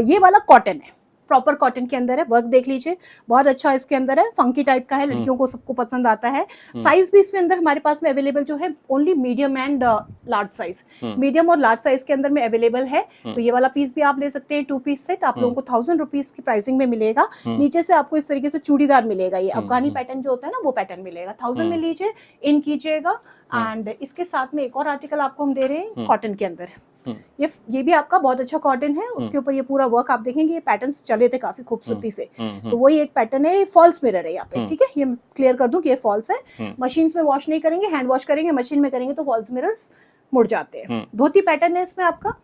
ये वाला कॉटन है, प्रॉपर कॉटन के अंदर है, वर्क देख लीजिए बहुत अच्छा इसके अंदर है, फंकी टाइप का है, लड़कियों को सबको पसंद आता है। साइज भी इसमें अंदर हमारे पास में अवेलेबल जो है only medium and large size, medium और लार्ज साइज के अंदर में अवेलेबल है। तो ये वाला पीस भी आप ले सकते हैं, 2 पीस सेट आप लोगों को 1000 रुपीज की प्राइसिंग में मिलेगा। नीचे से आपको इस तरीके से चूड़ीदार मिलेगा, ये अफगानी पैटर्न जो होता है ना वो पैटर्न मिलेगा, 1000 में लीजिए, इन कीजिएगा। एंड इसके साथ में एक और आर्टिकल आपको हम दे रहे हैं कॉटन के अंदर, ये भी आपका बहुत अच्छा कॉटन है, उसके ऊपर ये पूरा वर्क आप देखेंगे, ये पैटर्न्स चले थे काफी खूबसूरती से। तो वही एक पैटर्न है, फॉल्स मिरर है यहाँ पे, ठीक है, ये क्लियर कर दूं कि ये फॉल्स है, मशीन्स में वॉश नहीं करेंगे, हैंड वॉश करेंगे, मशीन में करेंगे तो फॉल्स मिरर्स मुड़ जाते हैं। धोती पैटर्न है इसमें आपका,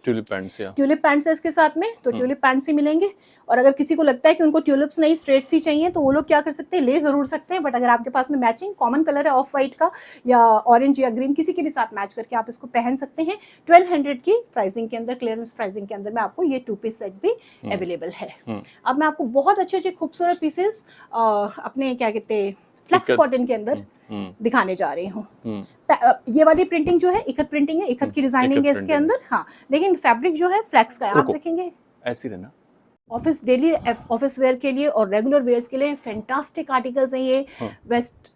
ट्यूलिप पैंट्स, या ट्यूलिप पैंट्स है इसके साथ में, तो ट्यूलिप पैंट्स ही मिलेंगे। और अगर किसी को लगता है कि उनको ट्यूलिप्स नहीं स्ट्रेट्स ही चाहिए तो वो लोग क्या कर सकते हैं, ले जरूर सकते हैं, बट अगर आपके पास में मैचिंग कॉमन कलर है ऑफ वाइट का या ऑरेंज या ग्रीन, किसी के भी साथ मैच करके आप इसको पहन सकते हैं। 1200 की प्राइसिंग के अंदर, क्लियरेंस प्राइसिंग के अंदर में आपको ये 2 पीस सेट भी अवेलेबल है। अब मैं आपको बहुत अच्छे अच्छे खूबसूरत पीसेस अपने क्या कहते हैं फ्लेक्स कॉटन के अंदर दिखाने जा रही हूँ। ये वाली प्रिंटिंग जो है इकत प्रिंटिंग है, इकत की डिजाइनिंग है इसके अंदर, हाँ, लेकिन फैब्रिक जो है फ्लेक्स का है, आप देखेंगे ऐसी रहना। ऑफिस डेली ऑफिस वेयर के लिए और रेगुलर वेयर्स के लिए फैंटास्टिक आर्टिकल्स हैं ये। वेस्ट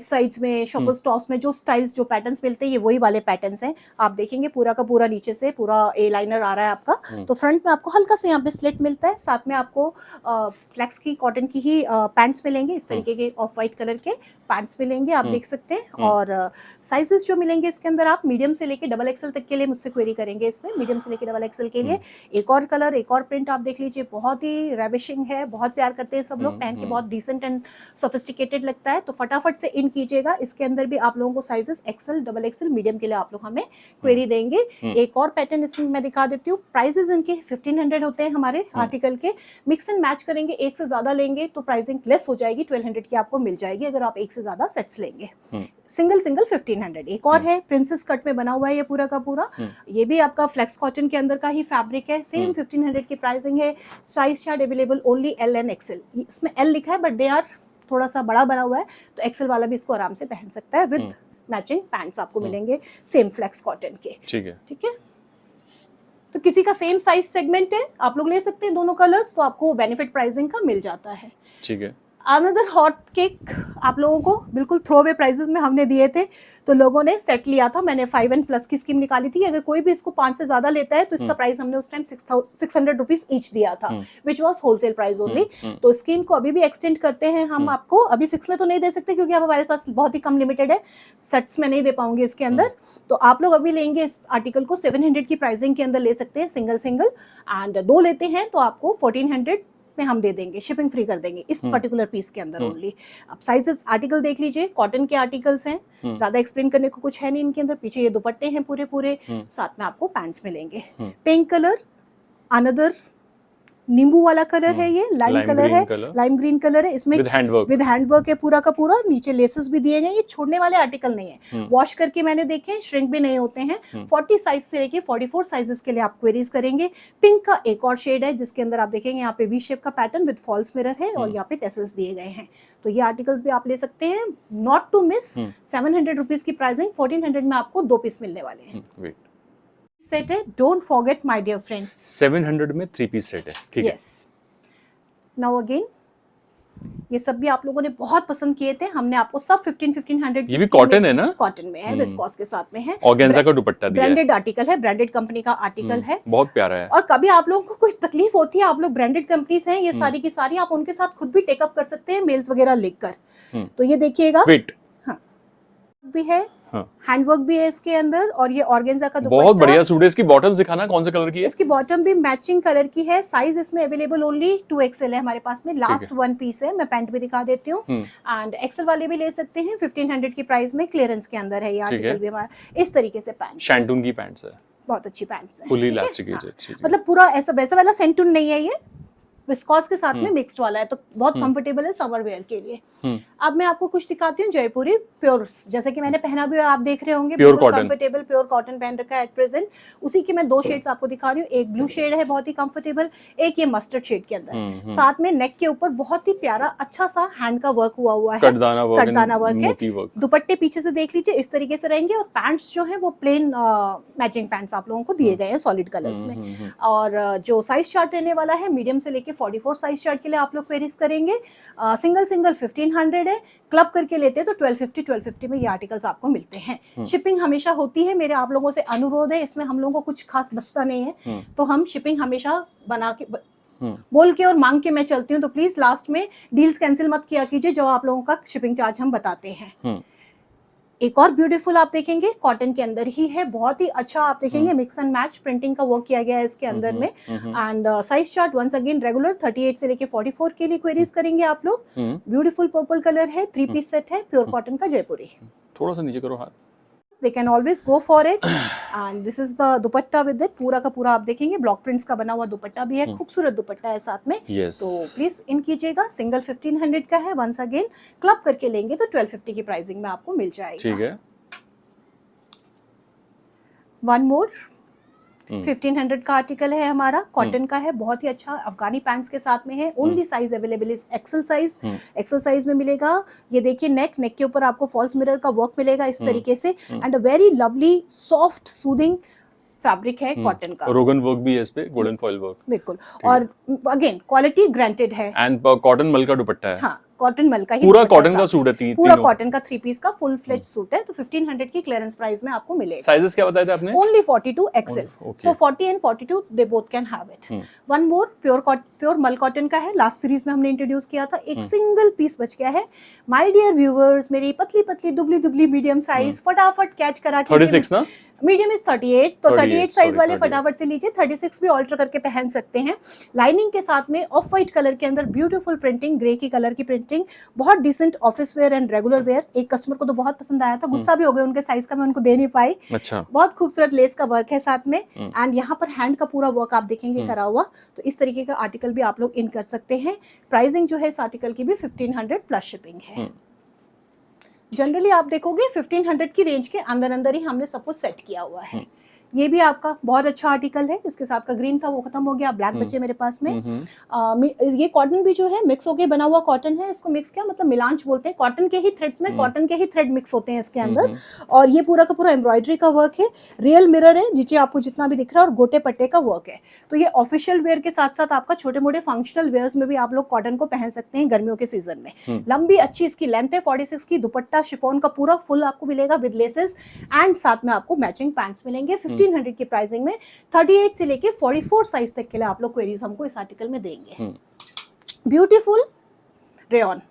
साइड्स में, शॉपर स्टॉप्स में जो स्टाइल्स जो पैटर्न्स मिलते हैं ये वही वाले पैटर्न्स हैं। आप देखेंगे पूरा का पूरा नीचे से पूरा ए लाइनर आ रहा है आपका, तो फ्रंट में आपको हल्का सा यहाँ पे स्लिट मिलता है, साथ में आपको फ्लेक्स की कॉटन की ही पैंट्स मिलेंगे, इस तरीके के ऑफ वाइट कलर के पैंट्स मिलेंगे, आप देख सकते हैं। और साइजेस जो मिलेंगे इसके अंदर, आप मीडियम से लेके XXL तक के लिए मुझसे क्वेरी करेंगे, इसमें मीडियम से लेके XXL के लिए। एक और कलर, एक और प्रिंट आप देख लीजिए, बहुत ही रेविशिंग है, बहुत प्यार करते हैं सब लोग, पहन के बहुत डिसेंट एंड सोफिस्टिकेटेड लगता है, तो फटाफट से इन कीजिएगा। इसके अंदर भी आप लोगों को साइजेस XL, XXL, मीडियम के लिए आप लोग हमें क्वेरी देंगे। एक और पैटर्न इसमें मैं दिखा देती हूँ, प्राइसेस इनके 1500 होते हैं हमारे आर्टिकल के, मिक्स एंड मैच करेंगे, एक से ज्यादा लेंगे तो प्राइसिंग लेस हो जाएगी, 1200 की आपको मिल जाएगी अगर आप एक से ज्यादा सेट्स लेंगे। सिंगल 1500। एक और है प्रिंसेस कट में बना हुआ है ये पूरा का पूरा, ये भी आपका फ्लेक्स कॉटन के अंदर का ही फैब्रिक है, सेम 1500 की प्राइसिंग है। Size chart available only L and XL, इसमें L लिखा है बट दे आर थोड़ा सा बड़ा बना हुआ है, तो XL वाला भी इसको आराम से पहन सकता है विद मैचिंग पैंट्स आपको मिलेंगे सेम फ्लेक्स कॉटन के। ठीक है, तो किसी का सेम साइज सेगमेंट है आप लोग ले सकते हैं दोनों कलर्स, तो आपको बेनिफिट प्राइसिंग का मिल जाता है। ठीक है, अनदर हॉट केक आप लोगों को बिल्कुल थ्रो अवे प्राइसेस में हमने दिए थे, तो लोगों ने सेट लिया था, मैंने 5N+ की स्कीम निकाली थी, अगर कोई भी इसको 5 से ज्यादा लेता है तो इसका प्राइस हमने उस टाइम 600 रुपीज ईच दिया था, which was wholesale price only. तो स्कीम को अभी भी एक्सटेंड करते हैं हम आपको, अभी 6 में तो नहीं दे सकते क्योंकि अब हमारे पास बहुत ही कम लिमिटेड है, सेट्स में नहीं दे पाऊंगी इसके अंदर, तो आप लोग अभी लेंगे इस आर्टिकल को 700 की प्राइसिंग के अंदर ले सकते हैं सिंगल, एंड 2 लेते हैं तो आपको 1400 में हम दे देंगे, शिपिंग फ्री कर देंगे इस पर्टिकुलर पीस के अंदर ओनली। अब साइजेस आर्टिकल देख लीजिए, कॉटन के आर्टिकल्स हैं, ज्यादा एक्सप्लेन करने को कुछ है नहीं इनके अंदर। पीछे ये दुपट्टे हैं पूरे पूरे, साथ में आपको पैंट्स मिलेंगे। पिंक कलर, अनदर नींबू वाला कलर है, ये लाइम कलर है, लाइम ग्रीन कलर है, इसमें विद हैंडवर्क है पूरा का पूरा, नीचे लेसेस भी दिए गए। ये छोड़ने वाले आर्टिकल नहीं है, वॉश करके मैंने देखे, श्रिंक भी नहीं होते हैं। 40 साइज से लेके 44 साइजेस के लिए आप क्वेरीज करेंगे। पिंक का एक और शेड है जिसके अंदर आप देखेंगे यहाँ पे वी शेप का पैटर्न विद फॉल्स मिरर है और यहाँ पे टेसल्स दिए गए हैं। तो ये आर्टिकल्स भी आप ले सकते हैं, नॉट टू मिस। 700 रुपीज की प्राइसिंग, 1400 में आपको 2 पीस मिलने वाले हैं। सेट है, don't forget my dear friends, 700 में 3 पीस सेट है, ठीक है। यस, नाउ अगेन ये सब भी आप लोगों ने बहुत पसंद किए थे, हमने आपको सब 1500 ये भी कॉटन है ना? कॉटन में है, विस्कोस के साथ में है, ऑर्गेन्जा का दुपट्टा दिया है, ब्रांडेड आर्टिकल है, ब्रांडेड कंपनी का आर्टिकल है, बहुत प्यारा है। और कभी आप लोगों को कोई तकलीफ होती है, आप लोग ब्रांडेड कंपनीज हैं ये सारी की सारी, आप उनके साथ खुद भी टेकअप कर सकते हैं मेल्स वगैरह लिखकर। तो ये देखिएगा, वेट भी है, हैंडवर्क भी है इसके अंदर, और ये ऑर्गेन्जा का दुपट्टा, बहुत बढ़िया सूट है। इसकी बॉटम दिखाना, कौन से कलर की है? इसकी बॉटम भी मैचिंग कलर की है। साइज इसमें अवेलेबल ओनली 2XL है हमारे पास में, लास्ट 1 पीस है। मैं पैंट भी दिखा देती हूँ, एंड एक्सेल वाले भी ले सकते हैं। 1500 की प्राइस में क्लियरेंस के अंदर है ये आर्टिकल भी हमारा। इस तरीके से पैंट, शैंटून की पैंट्स है, बहुत अच्छी पैंट्स है, फुली इलास्टिकेटेड, मतलब पूरा ऐसा वैसा वाला सेंटून नहीं है, ये विस्कोस के साथ में मिक्स्ड वाला है, तो बहुत कंफर्टेबल है समर वेयर के लिए। अब मैं आपको कुछ दिखाती हूँ जयपुरी प्योर, जैसे कि मैंने पहना भी, आप देख रहे होंगे, pure cotton, comfortable pure cotton पहन रखा है एट प्रेजेंट। उसी की मैं 2 शेड्स आपको दिखा रही हूँ, एक ब्लू शेड है बहुत ही कंफर्टेबल, एक ये मस्टर्ड शेड के अंदर। साथ में नेक के ऊपर बहुत ही प्यारा अच्छा सा हैंड का वर्क हुआ है, कटदाना वर्क है। दुपट्टे पीछे से देख लीजिए इस तरीके से रहेंगे, और पैंट्स जो है वो प्लेन मैचिंग पैंट्स आप लोगों को दिए गए हैं सॉलिड कलर्स में। और जो साइज चार्ट रहने वाला है, मीडियम से लेके 44 साइज चार्ट के लिए आप लोग क्वेरीज करेंगे। सिंगल 1500 है, क्लब करके लेते हैं तो 1250 में ये आर्टिकल्स आपको मिलते हैं। शिपिंग हमेशा होती है, मेरे आप लोगों से अनुरोध है, इसमें हम लोगों को कुछ खास बचता नहीं है, तो हम शिपिंग हमेशा बना के बोल के और मांग के मैं चलती हूँ, तो प्लीज लास्ट में डील्स कैंसिल मत किया कीजिए जब आप लोगों का शिपिंग चार्ज हम बताते हैं। एक और ब्यूटीफुल आप देखेंगे, कॉटन के अंदर ही है, बहुत ही अच्छा आप देखेंगे, मिक्स एंड मैच प्रिंटिंग का वर्क किया गया है इसके अंदर में। And size chart once again regular 38 से लेके 44 के लिए क्वेरीज करेंगे आप लोग। ब्यूटीफुल पर्पल कलर है, 3 पीस सेट है, प्योर कॉटन का जयपुरी। थोड़ा सा नीचे करो हाथ, they can always go for it and this is the dupatta with it, पूरा का पूरा आप देखेंगे ब्लॉक प्रिंट्स का बना हुआ दुपट्टा भी है, खूबसूरत दुपट्टा है साथ में। तो प्लीज इन कीजिएगा, सिंगल 1500 का है, वंस अगेन क्लब करके लेंगे तो 1250 की प्राइसिंग में आपको मिल जाएगा। ठीक है, वन मोर 1500 का आर्टिकल है हमारा, कॉटन का है, बहुत ही अच्छा, अफगानी पैंट्स के साथ में है। Only size available is XL size, XL size में मिलेगा। ये देखिए नेक के ऊपर आपको फॉल्स मिरर का वर्क मिलेगा इस तरीके से, and a very lovely soft soothing fabric है कॉटन का। रोगन वर्क भी है इस पे, गोल्डन फॉइल वर्क, बिल्कुल, और अगेन क्वालिटी ग्रांटेड है। एंड कॉटन मल का दुपट्टा है, हाँ कॉटन मल का ही, पूरा कॉटन का सूट है, पूरा कॉटन का 3 पीस का फुल फ्लेज सूट है। तो 1500 की क्लियरेंस प्राइस में आपको मिलेगा। साइजेस क्या बताए थे आपने? Only 42 XL, so 40 and 42 they both can have it. One more pure मल कॉटन का है, लास्ट सीरीज में हमने इंट्रोड्यूस किया था, एक सिंगल पीस बच गया है। माय डियर व्यूअर्स, मेरी पतली पतली दुबली मीडियम साइज फटाफट कैच करा के, 36 ना, मीडियम इज 38, तो 38 साइज वाले फटाफट से लीजिए, 36 भी ऑल्टर करके पहन सकते हैं। लाइनिंग के साथ में ऑफ व्हाइट कलर के अंदर ब्यूटीफुल प्रिंटिंग, ग्रे की कलर की प्रिंटिंग, बहुत decent office wear and regular wear. एक कस्टमर को तो बहुत पसंद आया था, गुस्सा भी हो गए, उनके साइज का मैं उनको दे नहीं पाई। अच्छा, बहुत खूबसूरत लेस का वर्क है साथ में, एंड यहाँ पर हैंड का पूरा वर्क आप देखेंगे करा हुआ। तो इस तरीके का आर्टिकल भी आप लोग इन कर सकते हैं। प्राइसिंग जो है इस आर्टिकल की भी 1500 प्लस शिपिंग है। जनरली आप देखोगे 1500 की रेंज के अंदर ही हमने सब कुछ सेट किया हुआ है। ये भी आपका बहुत अच्छा आर्टिकल है, इसके साथ का ग्रीन था वो खत्म हो गया, ब्लैक बचे मेरे पास में। ये कॉटन भी जो है मिक्स होके बना हुआ कॉटन है, इसको मिक्स क्या मतलब मिलांच बोलते हैं, कॉटन के ही थ्रेड्स में कॉटन के ही थ्रेड मिक्स होते हैं इसके अंदर। और ये पूरा का पूरा एम्ब्रॉयडरी का वर्क है, रियल मिरर है नीचे आपको जितना भी दिख रहा है, और गोटे पट्टे का वर्क है। तो ये ऑफिशियल वेयर के साथ साथ आपका छोटे मोटे फंक्शनल वेयर्स में भी आप लोग कॉटन को पहन सकते हैं गर्मियों के सीजन में। लंबी अच्छी इसकी लेंथ है 46 की, दुपट्टा शिफॉन का पूरा फुल आपको मिलेगा विद लेसेस, एंड साथ में आपको मैचिंग पैंट्स मिलेंगे। 1500 की प्राइसिंग में 38 से लेके 44 साइज तक के लिए आप लोग क्वेरीज हमको इस आर्टिकल में देंगे। ब्यूटीफुल रेयन,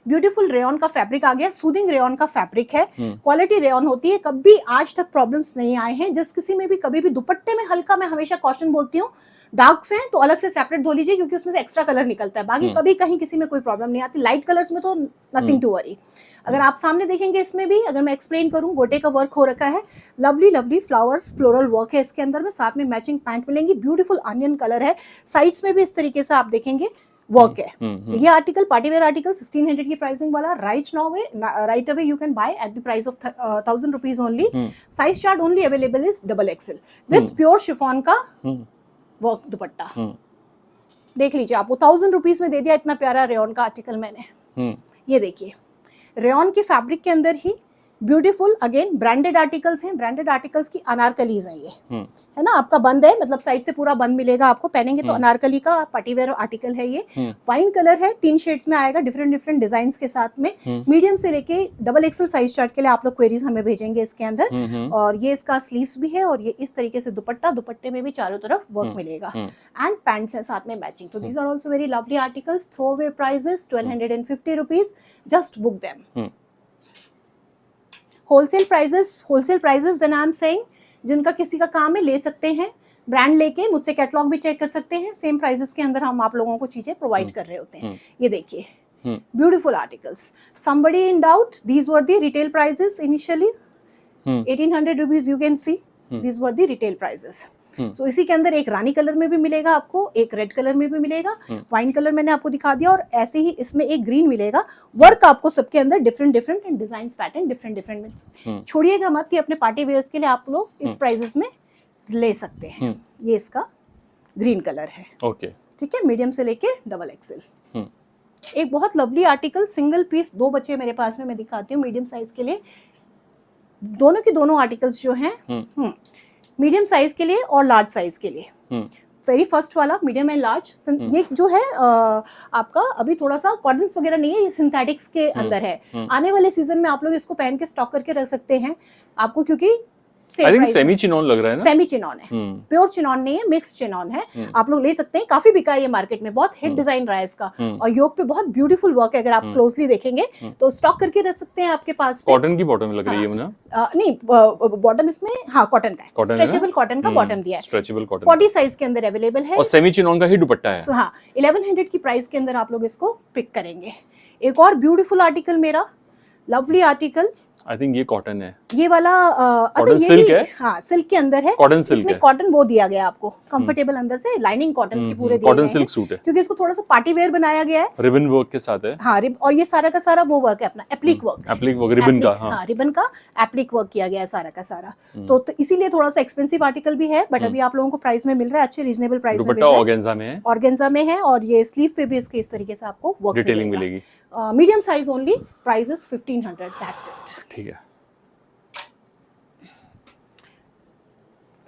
ब्यूटीफुल रेयन का फैब्रिक आ गया, सूदिंग रेयन का फैब्रिक है, क्वालिटी रेयन होती है, कभी आज तक प्रॉब्लम्स नहीं आए हैं। जिस किसी में भी कभी भी दुपट्टे में हल्का, मैं हमेशा कॉशन बोलती हूँ, डार्क्स हैं तो अलग से सेपरेट धो लीजिए क्योंकि उसमें से एक्स्ट्रा कलर निकलता है, बाकी कभी कहीं किसी में कोई प्रॉब्लम नहीं आती। लाइट कलर्स में तो नथिंग टू वरी। अगर आप सामने देखेंगे इसमें भी, अगर मैं एक्सप्लेन करूं, गोटे का वर्क हो रखा है, lovely lovely flower floral work है इसके अंदर में, साथ में मैचिंग पैंट मिलेंगी, ब्यूटीफुल अनियन कलर है, साइड्स में भी इस तरीके से आप देखेंगे वर्क है। तो ये आर्टिकल पार्टी वेयर आर्टिकल 1600 की प्राइसिंग वाला, right away you can by at the price of 1000 rupees only. Size chart only available is XXL with pure chiffon का वर्क दुपट्टा। देख लीजिए, आपको 1000 रुपीज में दे दिया इतना प्यारा रेयन का आर्टिकल मैंने। ये देखिए, रेयन के फैब्रिक के अंदर ही ब्यूटीफुल, अगेन ब्रांडेड आर्टिकल्स हैं, ब्रांडेड आर्टिकल्स की अनारकलीज हैं ये, है ना, आपका बंद है, मतलब साइड से पूरा बंद मिलेगा आपको, पहनेंगे तो अनारकली का पार्टी वेयर आर्टिकल है ये। वाइन कलर है, 3 शेड्स में आएगा, डिफरेंट डिफरेंट डिजाइन के साथ में। मीडियम से लेके XXL साइज चार्ट के लिए आप लोग क्वेरीज हमें भेजेंगे इसके अंदर। और ये इसका स्लीव्स भी है, और ये इस तरीके से दुपट्टा, दुपट्टे में भी चारों तरफ वर्क मिलेगा, एंड पैंट्स है साथ में मैचिंग। तो these are also very lovely articles, throw away prices 1250 rupees, just book them. Wholesale prices when I am saying, जिनका किसी का काम है ले सकते हैं, ब्रांड लेके मुझसे कैटलॉग भी चेक कर सकते हैं, सेम प्राइजेस के अंदर हम आप लोगों को चीजें प्रोवाइड कर रहे होते हैं। ये देखिए, beautiful articles. somebody in doubt, these were the retail prices initially, 1800 rupees you can see, these were the retail prices. So इसी के अंदर एक रानी कलर में भी मिलेगा आपको, एक रेड कलर में भी मिलेगा, वाइन कलर मैंने आपको दिखा दिया, और ऐसे ही इसमें एक ग्रीन मिलेगा। वर्क आपको सबके अंदर different different and design pattern different different. छोड़िएगा मत कि अपने पार्टी वेयर्स के लिए आप लोग इस प्राइजेस में ले सकते हैं। ये इसका ग्रीन कलर है, ओके, ठीक है, मीडियम से लेके XXL। एक बहुत लवली आर्टिकल, सिंगल पीस, 2 बच्चे मेरे पास में, मैं दिखाती हूँ मीडियम साइज के लिए। दोनों के दोनों आर्टिकल्स जो हैं मीडियम साइज के लिए और लार्ज साइज के लिए। वेरी फर्स्ट वाला मीडियम एंड लार्ज, ये जो है आपका अभी थोड़ा सा कॉटन्स वगैरह नहीं है, ये सिंथेटिक्स के अंदर है। आने वाले सीजन में आप लोग इसको पहन के स्टॉक करके रख सकते हैं आपको, क्योंकि आई थिंक सेमी चिनॉन लग रहा है ना, सेमी चिनॉन है, प्योर चिनॉन नहीं है, मिक्स चिनॉन है। आप लोग ले सकते हैं, काफी बिका है ये मार्केट में, बहुत हिट डिजाइन रहा है इसका, और योक पे बहुत ब्यूटीफुल वर्क है। अगर आप क्लोजली देखेंगे तो स्टॉक करके रख सकते हैं आपके पास। कॉटन की बॉटम लग रही है मुझे, नहीं बॉटम इसमें कॉटन का है, स्ट्रेचेबल कॉटन का बॉटम दिया है, स्ट्रेचेबल कॉटन, 40 साइज के अंदर अवेलेबल है, और सेमी चिनॉन का ही दुपट्टा है। 1100 की प्राइस के अंदर आप लोग इसको पिक करेंगे। एक और ब्यूटीफुल आर्टिकल मेरा, लवली आर्टिकल, आई थिंक ये कॉटन है, ये वाला कॉटन सिल्क है, हाँ सिल्क के अंदर है, कॉटन सिल्क इसमें है, कॉटन वो दिया गया आपको कंफर्टेबल, अंदर से लाइनिंग कॉटन की पूरे दिए कॉटन गए सिल्क हैं, सूट है, क्योंकि इसको थोड़ा सा पार्टी वेयर बनाया गया है, रिबन वर्क के साथ है। हाँ, और ये सारा का सारा वो वर्क है अपना, एप्लिक वर्क, रिबन का, हाँ रिबन का एप्लिक वर्क किया गया है सारा का सारा। तो इसीलिए थोड़ा सा एक्सपेंसिव आर्टिकल भी है, बट अभी आप लोगों को प्राइस में मिल रहा है, अच्छे रीजनेबल प्राइस में मिल रहा है। ऑर्गेन्जा में है, ऑर्गेन्जा में है, और ये स्लीव पे भी इसके इस तरीके से आपको वर्क डिटेलिंग मिलेगी। Medium size only, price is 1500, that's it. ठीक है।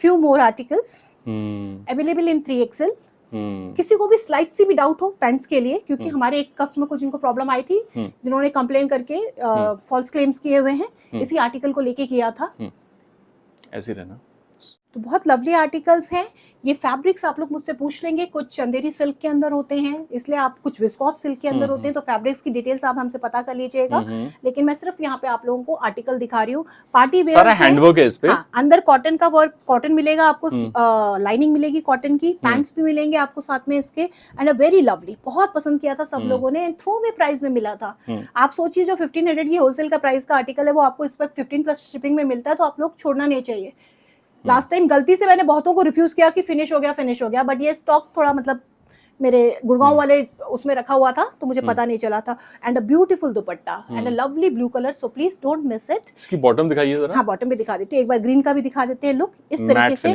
Few more articles available in 3XL। किसी को भी स्लाइट सी भी डाउट हो पैंट्स के लिए, क्योंकि हमारे एक कस्टमर को जिनको प्रॉब्लम आई थी, जिन्होंने कंप्लेन करके फॉल्स क्लेम्स किए हुए हैं, इसी आर्टिकल को लेके किया था। ऐसे रहना, तो बहुत लवली आर्टिकल्स हैं। ये फैब्रिक्स आप लोग मुझसे पूछ लेंगे, कुछ चंदेरी सिल्क के अंदर होते हैं, इसलिए आप कुछ विस्कोस सिल्क के अंदर होते हैं, तो फैब्रिक्स की डिटेल्स आप हमसे पता कर लीजिएगा। लेकिन मैं सिर्फ यहाँ पे आप लोगों को आर्टिकल दिखा रही हूँ, पार्टी वेयर, सारा हैंडवर्क है इस पे। हाँ, अंदर कॉटन का वर्क, कॉटन मिलेगा आपको, लाइनिंग मिलेगी कॉटन की, पैंट्स भी मिलेंगे आपको साथ में इसके, एंड अ वेरी लवली, बहुत पसंद किया था सब लोगों ने, थ्रो अवे प्राइस में मिला था। आप सोचिए, जो 1500 की होलसेल का प्राइस का आर्टिकल है, वो आपको इस वक्त 15 प्लस शिपिंग में मिलता है, तो आप लोग छोड़ना नहीं चाहिए। लास्ट टाइम गलती से मैंने बहुतों को रिफ्यूज किया कि फिनिश हो गया, बट ये स्टॉक थोड़ा मतलब मेरे गुड़गांव वाले उसमें रखा हुआ था, तो मुझे पता नहीं चला था। And a beautiful dupatta and a lovely blue colour, so please don't miss it. इसकी बॉटम दिखाइए जरा। हाँ, बॉटम भी दिखा देते हैं, एक बार ग्रीन का भी दिखा देते हैं लुक इस तरीके से।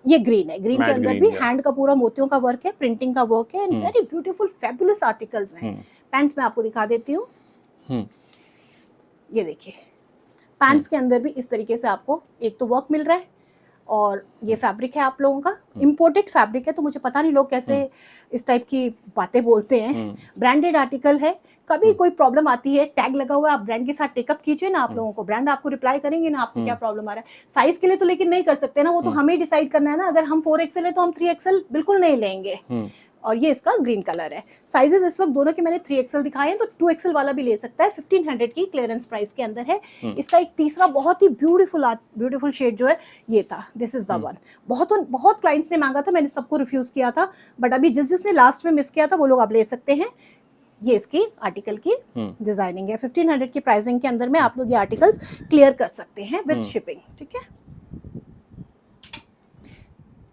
ये ग्रीन है, ग्रीन के अंदर भी हैंड का पूरा मोतियों का वर्क है, प्रिंटिंग का वर्क है, and very beautiful fabulous articles हैं। पैंट्स में आपको दिखा देती हूँ, ये देखिए, पैंट्स के अंदर भी इस तरीके से आपको एक तो वर्क मिल रहा है, और ये फैब्रिक है आप लोगों का, इंपोर्टेड फैब्रिक है, तो मुझे पता नहीं लोग कैसे इस टाइप की बातें बोलते हैं। ब्रांडेड आर्टिकल है, कभी कोई प्रॉब्लम आती है, टैग लगा हुआ है, आप ब्रांड के साथ टेकअप कीजिए ना, आप लोगों को ब्रांड आपको रिप्लाई करेंगे ना आपको क्या प्रॉब्लम आ रहा है। साइज के लिए तो लेकिन नहीं कर सकते ना, वो तो हमें डिसाइड करना है ना। अगर हम 4XL है तो हम 3XL बिल्कुल नहीं लेंगे। और ये इसका ग्रीन कलर है। साइजेस इस वक्त दोनों के मैंने 3XL दिखाए हैं, तो 2XL वाला भी ले सकता है। 1500 की क्लियरेंस प्राइस के अंदर है। इसका एक तीसरा बहुत ही ब्यूटीफुल शेड जो है ये था, दिस इज द वन। बहुत क्लाइंट्स ने मांगा था, मैंने सबको रिफ्यूज किया था, बट अभी जिसने लास्ट में मिस किया था वो लोग आप ले सकते हैं। ये इसकी आर्टिकल की डिजाइनिंग है। 1500 की प्राइसिंग के अंदर में आप लोग ये आर्टिकल्स क्लियर कर सकते हैं विद शिपिंग। ठीक है,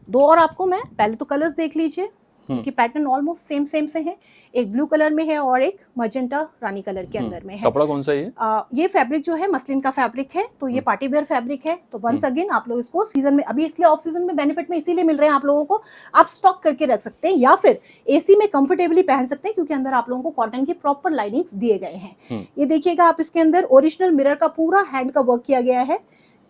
दो और आपको मैं पहले तो कलर्स देख लीजिए क्योंकि पैटर्न ऑलमोस्ट सेम से है। एक ब्लू कलर में है और एक मजेंटा रानी कलर के अंदर में है। कपड़ा कौन सा है ये फैब्रिक जो है मसलिन का फैब्रिक है, तो ये पार्टी वेयर फैब्रिक है। तो वंस अगेन आप लोग इसको सीजन में, अभी इसलिए ऑफ सीजन में बेनिफिट में इसीलिए मिल रहे हैं आप लोगों को, आप स्टॉक करके रख सकते हैं या फिर एसी में कंफर्टेबली पहन सकते हैं क्योंकि अंदर आप लोगों को कॉटन की प्रॉपर लाइनिंग्स दिए गए हैं। ये देखिएगा आप, इसके अंदर ओरिजिनल मिरर का पूरा हैंड का वर्क किया गया है।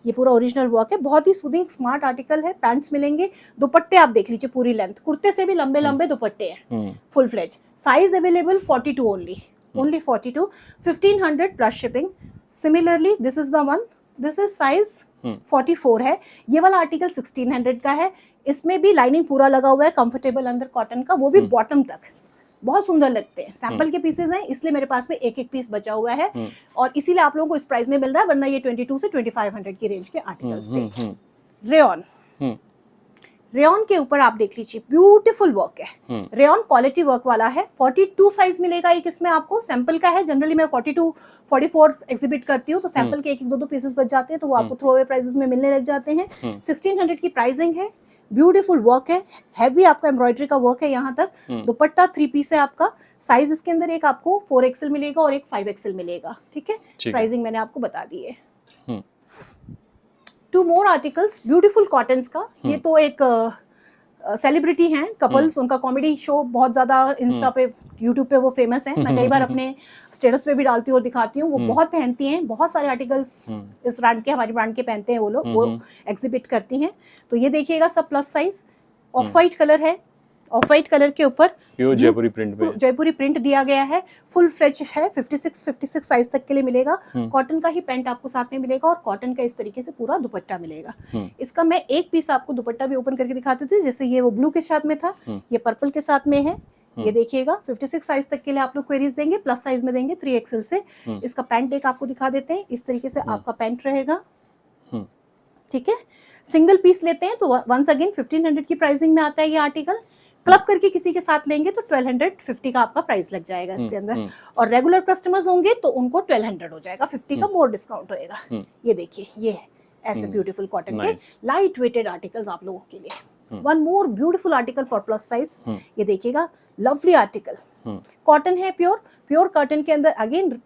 ये पूरा ओरिजिनल वर्क है, बहुत ही सूदिंग स्मार्ट आर्टिकल है। पैंट्स मिलेंगे, दुपट्टे आप देख लीजिए पूरी लेंथ, कुर्ते से भी लंबे दुपट्टे हैं full fledge. Size available 42 only 42, 1500 plus shipping. Similarly this is the one, this is size 44 है। ये वाला आर्टिकल 1600 का है। इसमें भी लाइनिंग पूरा लगा हुआ है, कंफर्टेबल अंदर कॉटन का, वो भी बॉटम तक। बहुत सुंदर लगते हैं। सैंपल के पीसेस हैं इसलिए मेरे पास में एक पीस बचा हुआ है और इसीलिए आप लोगों को इस प्राइस में मिल रहा है, वरना ये 22 से 2500 की रेंज के आर्टिकल्स थे। रेयन के ऊपर आप देख लीजिए, ब्यूटीफुल वर्क है। रेयन क्वालिटी वर्क वाला है। 42 साइज मिलेगा एक इसमें आपको, सैंपल का है। जनरली मैं 42 44 एग्जिबिट करती हूँ, तो सैंपल के एक दो पीसेस बच जाते हैं, तो वो आपको थ्रो अवे प्राइसेस में मिलने लग जाते हैं। 1600 की प्राइसिंग है। ब्यूटीफुल वर्क है, हैवी आपका एम्ब्रॉयडरी का वर्क है यहाँ तक। दुपट्टा 3 पीस है आपका। साइज इसके अंदर एक आपको 4XL मिलेगा और एक 5XL मिलेगा। ठीक है, प्राइसिंग मैंने आपको बता दी है। 2 मोर आर्टिकल्स ब्यूटीफुल कॉटन्स का। ये तो एक सेलिब्रिटी हैं कपल्स, उनका कॉमेडी शो बहुत ज्यादा इंस्टा पे यूट्यूब पे वो फेमस है। मैं कई बार अपने स्टेटस पे भी डालती हूँ और दिखाती हूँ। वो बहुत पहनती हैं, बहुत सारे आर्टिकल्स इस ब्रांड के, हमारी ब्रांड के पहनते हैं वो लोग, वो एग्जिबिट करती हैं। तो ये देखिएगा सब plus size, of white colour है। ऑफ वाइट कलर के ऊपर प्योर जयपुरी प्रिंट में, जयपुरी प्रिंट दिया गया है। फुल फ्लेज है, 56 साइज तक के लिए मिलेगा। कॉटन का ही पैंट आपको साथ में मिलेगा और कॉटन का इस तरीके से पूरा दुपट्टा मिलेगा। इसका मैं एक पीस आपको दुपट्टा भी ओपन करके दिखाती थी, जैसे ये वो ब्लू के साथ में था, ये पर्पल के साथ में है। ये देखिएगा 56 साइज तक के लिए आप लोग क्वेरीज देंगे, प्लस साइज में देंगे 3XL से। इसका पैंट एक आपको दिखा देते हैं, इस तरीके से आपका पैंट रहेगा। ठीक है, सिंगल पीस लेते हैं तो वंस अगेन 1500 की प्राइसिंग में आता है ये आर्टिकल। क्लब करके किसी के साथ लेंगे तो 1250 का आपका प्राइस लग जाएगा इसके अंदर। और रेगुलर कस्टमर्स होंगे तो उनको 1200 हो जाएगा, 50 का मोर डिस्काउंट होएगा। ये देखिए, ये है ऐसे ब्यूटीफुल कॉटन के लाइट वेटेड आर्टिकल्स आप लोगों के लिए। One more beautiful article for plus size. ये देखिएगा, लवली आर्टिकल, कॉटन है, प्योर कॉटन के अंदर अगेन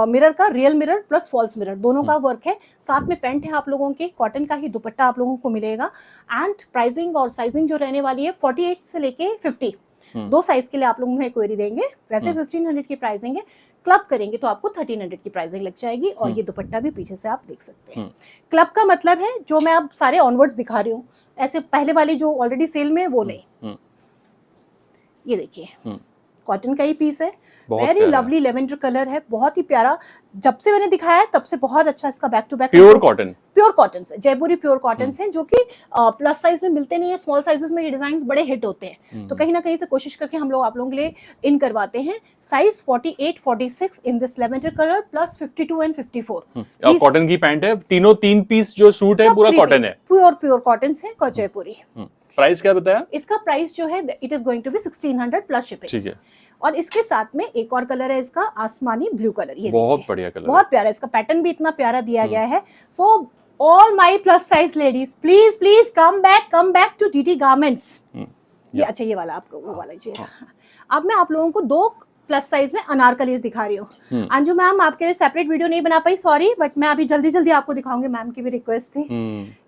मिरर का, real mirror plus false mirror दोनों का वर्क है। साथ में पैंट है आप लोगों के, कॉटन का ही दुपट्टा आप लोगों को मिलेगा। एंड प्राइसिंग और साइजिंग जो रहने वाली है 48 से लेके 50, 2 साइज के लिए आप लोग मुझे क्वेरी देंगे। वैसे 1500 की प्राइसिंग है, क्लब करेंगे तो आपको 1300 की प्राइसिंग लग जाएगी। और ये दुपट्टा भी पीछे से आप देख सकते हैं। क्लब का मतलब है जो मैं अब सारे ऑनवर्ड्स दिखा रही हूँ, ऐसे पहले वाली जो ऑलरेडी सेल में वो नहीं। ये देखिए, कॉटन का ही पीस है, वेरी लवली लेवेंडर कलर है, बहुत ही प्यारा। जब से मैंने दिखाया है तब से बहुत अच्छा इसका back to back pure cotton से, जयपुरी प्योर कॉटन हैं, जो कि प्लस साइज में मिलते नहीं है। स्मॉल साइजेस में ये डिजाइन बड़े हिट होते हैं, तो कहीं ना कहीं से कोशिश करके हम लोग आप लोगों के लिए इन करवाते हैं। Size 48, 46 in this lavender colour plus 52 and 54। और कॉटन की पैंट है, तीनों 3 पीस जो सूट है पूरा कॉटन है, प्योर कॉटन है जयपुरी। प्राइस क्या बताया? इसका प्राइस जो है it is going to be 1600 plus shipping. ठीक है। और इसके साथ में एक और कलर है इसका, आसमानी ब्लू कलर। ये बहुत बढ़िया कलर, बहुत प्यारा, इसका पैटर्न भी इतना प्यारा दिया गया है। So all my plus size ladies, please come back to DT garments. ये अच्छा, ये वाला आपको वो वाला चाहिए। अब मैं आप लोगों को 2 प्लस साइज में अनारकलीज दिखा रही हूँ। अंजू मैम आपके लिए सेपरेट वीडियो नहीं बना पाई, सॉरी, बट मैं अभी जल्दी आपको दिखाऊंगी, मैम की भी रिक्वेस्ट थी।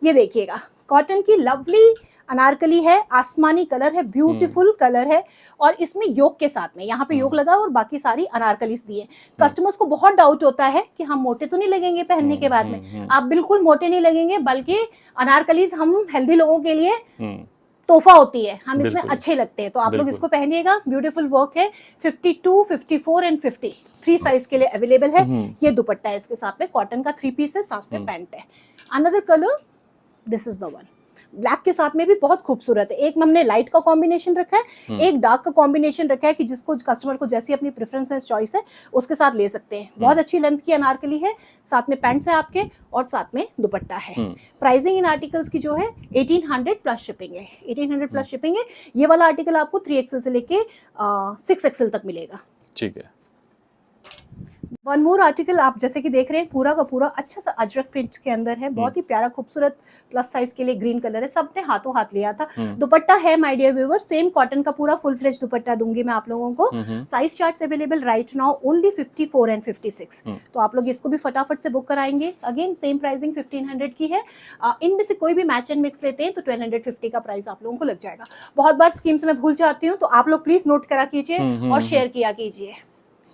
ये देखिएगा, कॉटन की लवली अनारकली है, आसमानी कलर है, ब्यूटीफुल कलर है। और इसमें योक के साथ में, यहाँ पे योक लगा और बाकी सारी अनारकलीस दिए। कस्टमर्स को बहुत डाउट होता है कि हम मोटे तो नहीं लगेंगे पहनने के बाद में। आप बिल्कुल मोटे नहीं लगेंगे, बल्कि अनारकलीस हम हेल्दी लोगों के लिए तोहफा होती है, हम इसमें बिल्कुल। अच्छे लगते हैं, तो आप लोग बिल्कुल। इसको पहनिएगा। ब्यूटीफुल वर्क है, 52, 54 एंड 50 3 साइज के लिए अवेलेबल है। ये दुपट्टा है इसके साथ में, कॉटन का 3 पीस है, साथ में पैंट है। Another colour, this is the one, black के साथ में भी बहुत खूबसूरत है। एक हमने लाइट का कॉम्बिनेशन रखा है, एक डार्क का कॉम्बिनेशन रखा है कि जिसको कस्टमर को जैसी अपनी प्रेफरेंस है, चॉइस है, उसके साथ ले सकते हैं। बहुत अच्छी लेंथ की अनारकली है, साथ में पैंट्स है आपके और साथ में दुपट्टा है। प्राइसिंग इन आर्टिकल्स की जो है 1800 प्लस शिपिंग है, 1800 प्लस शिपिंग है। ये वाला आर्टिकल आपको 3XL से लेके 6XL तक मिलेगा। ठीक है। वन मोर आर्टिकल आप जैसे कि देख रहे हैं, पूरा का पूरा अच्छा सा अजरक प्रिंट के अंदर है, बहुत ही प्यारा खूबसूरत प्लस साइज के लिए ग्रीन कलर है, सबने हाथों हाथ लिया था। दुपट्टा है my dear viewers, same cotton का पूरा फुल फ्लेज दुपट्टा दूंगी मैं आप लोगों को। Size charts available right now only 54 and 56, तो आप लोग इसको भी फटाफट से बुक कराएंगे। अगेन सेम प्राइसिंग 1500 की है। इनमें से कोई भी मैच एंड मिक्स लेते हैं तो 1250 का प्राइस आप लोगों को लग जाएगा। बहुत बार स्कीम्स में भूल जाती हूँ, तो आप लोग प्लीज नोट करा कीजिए और शेयर किया कीजिए।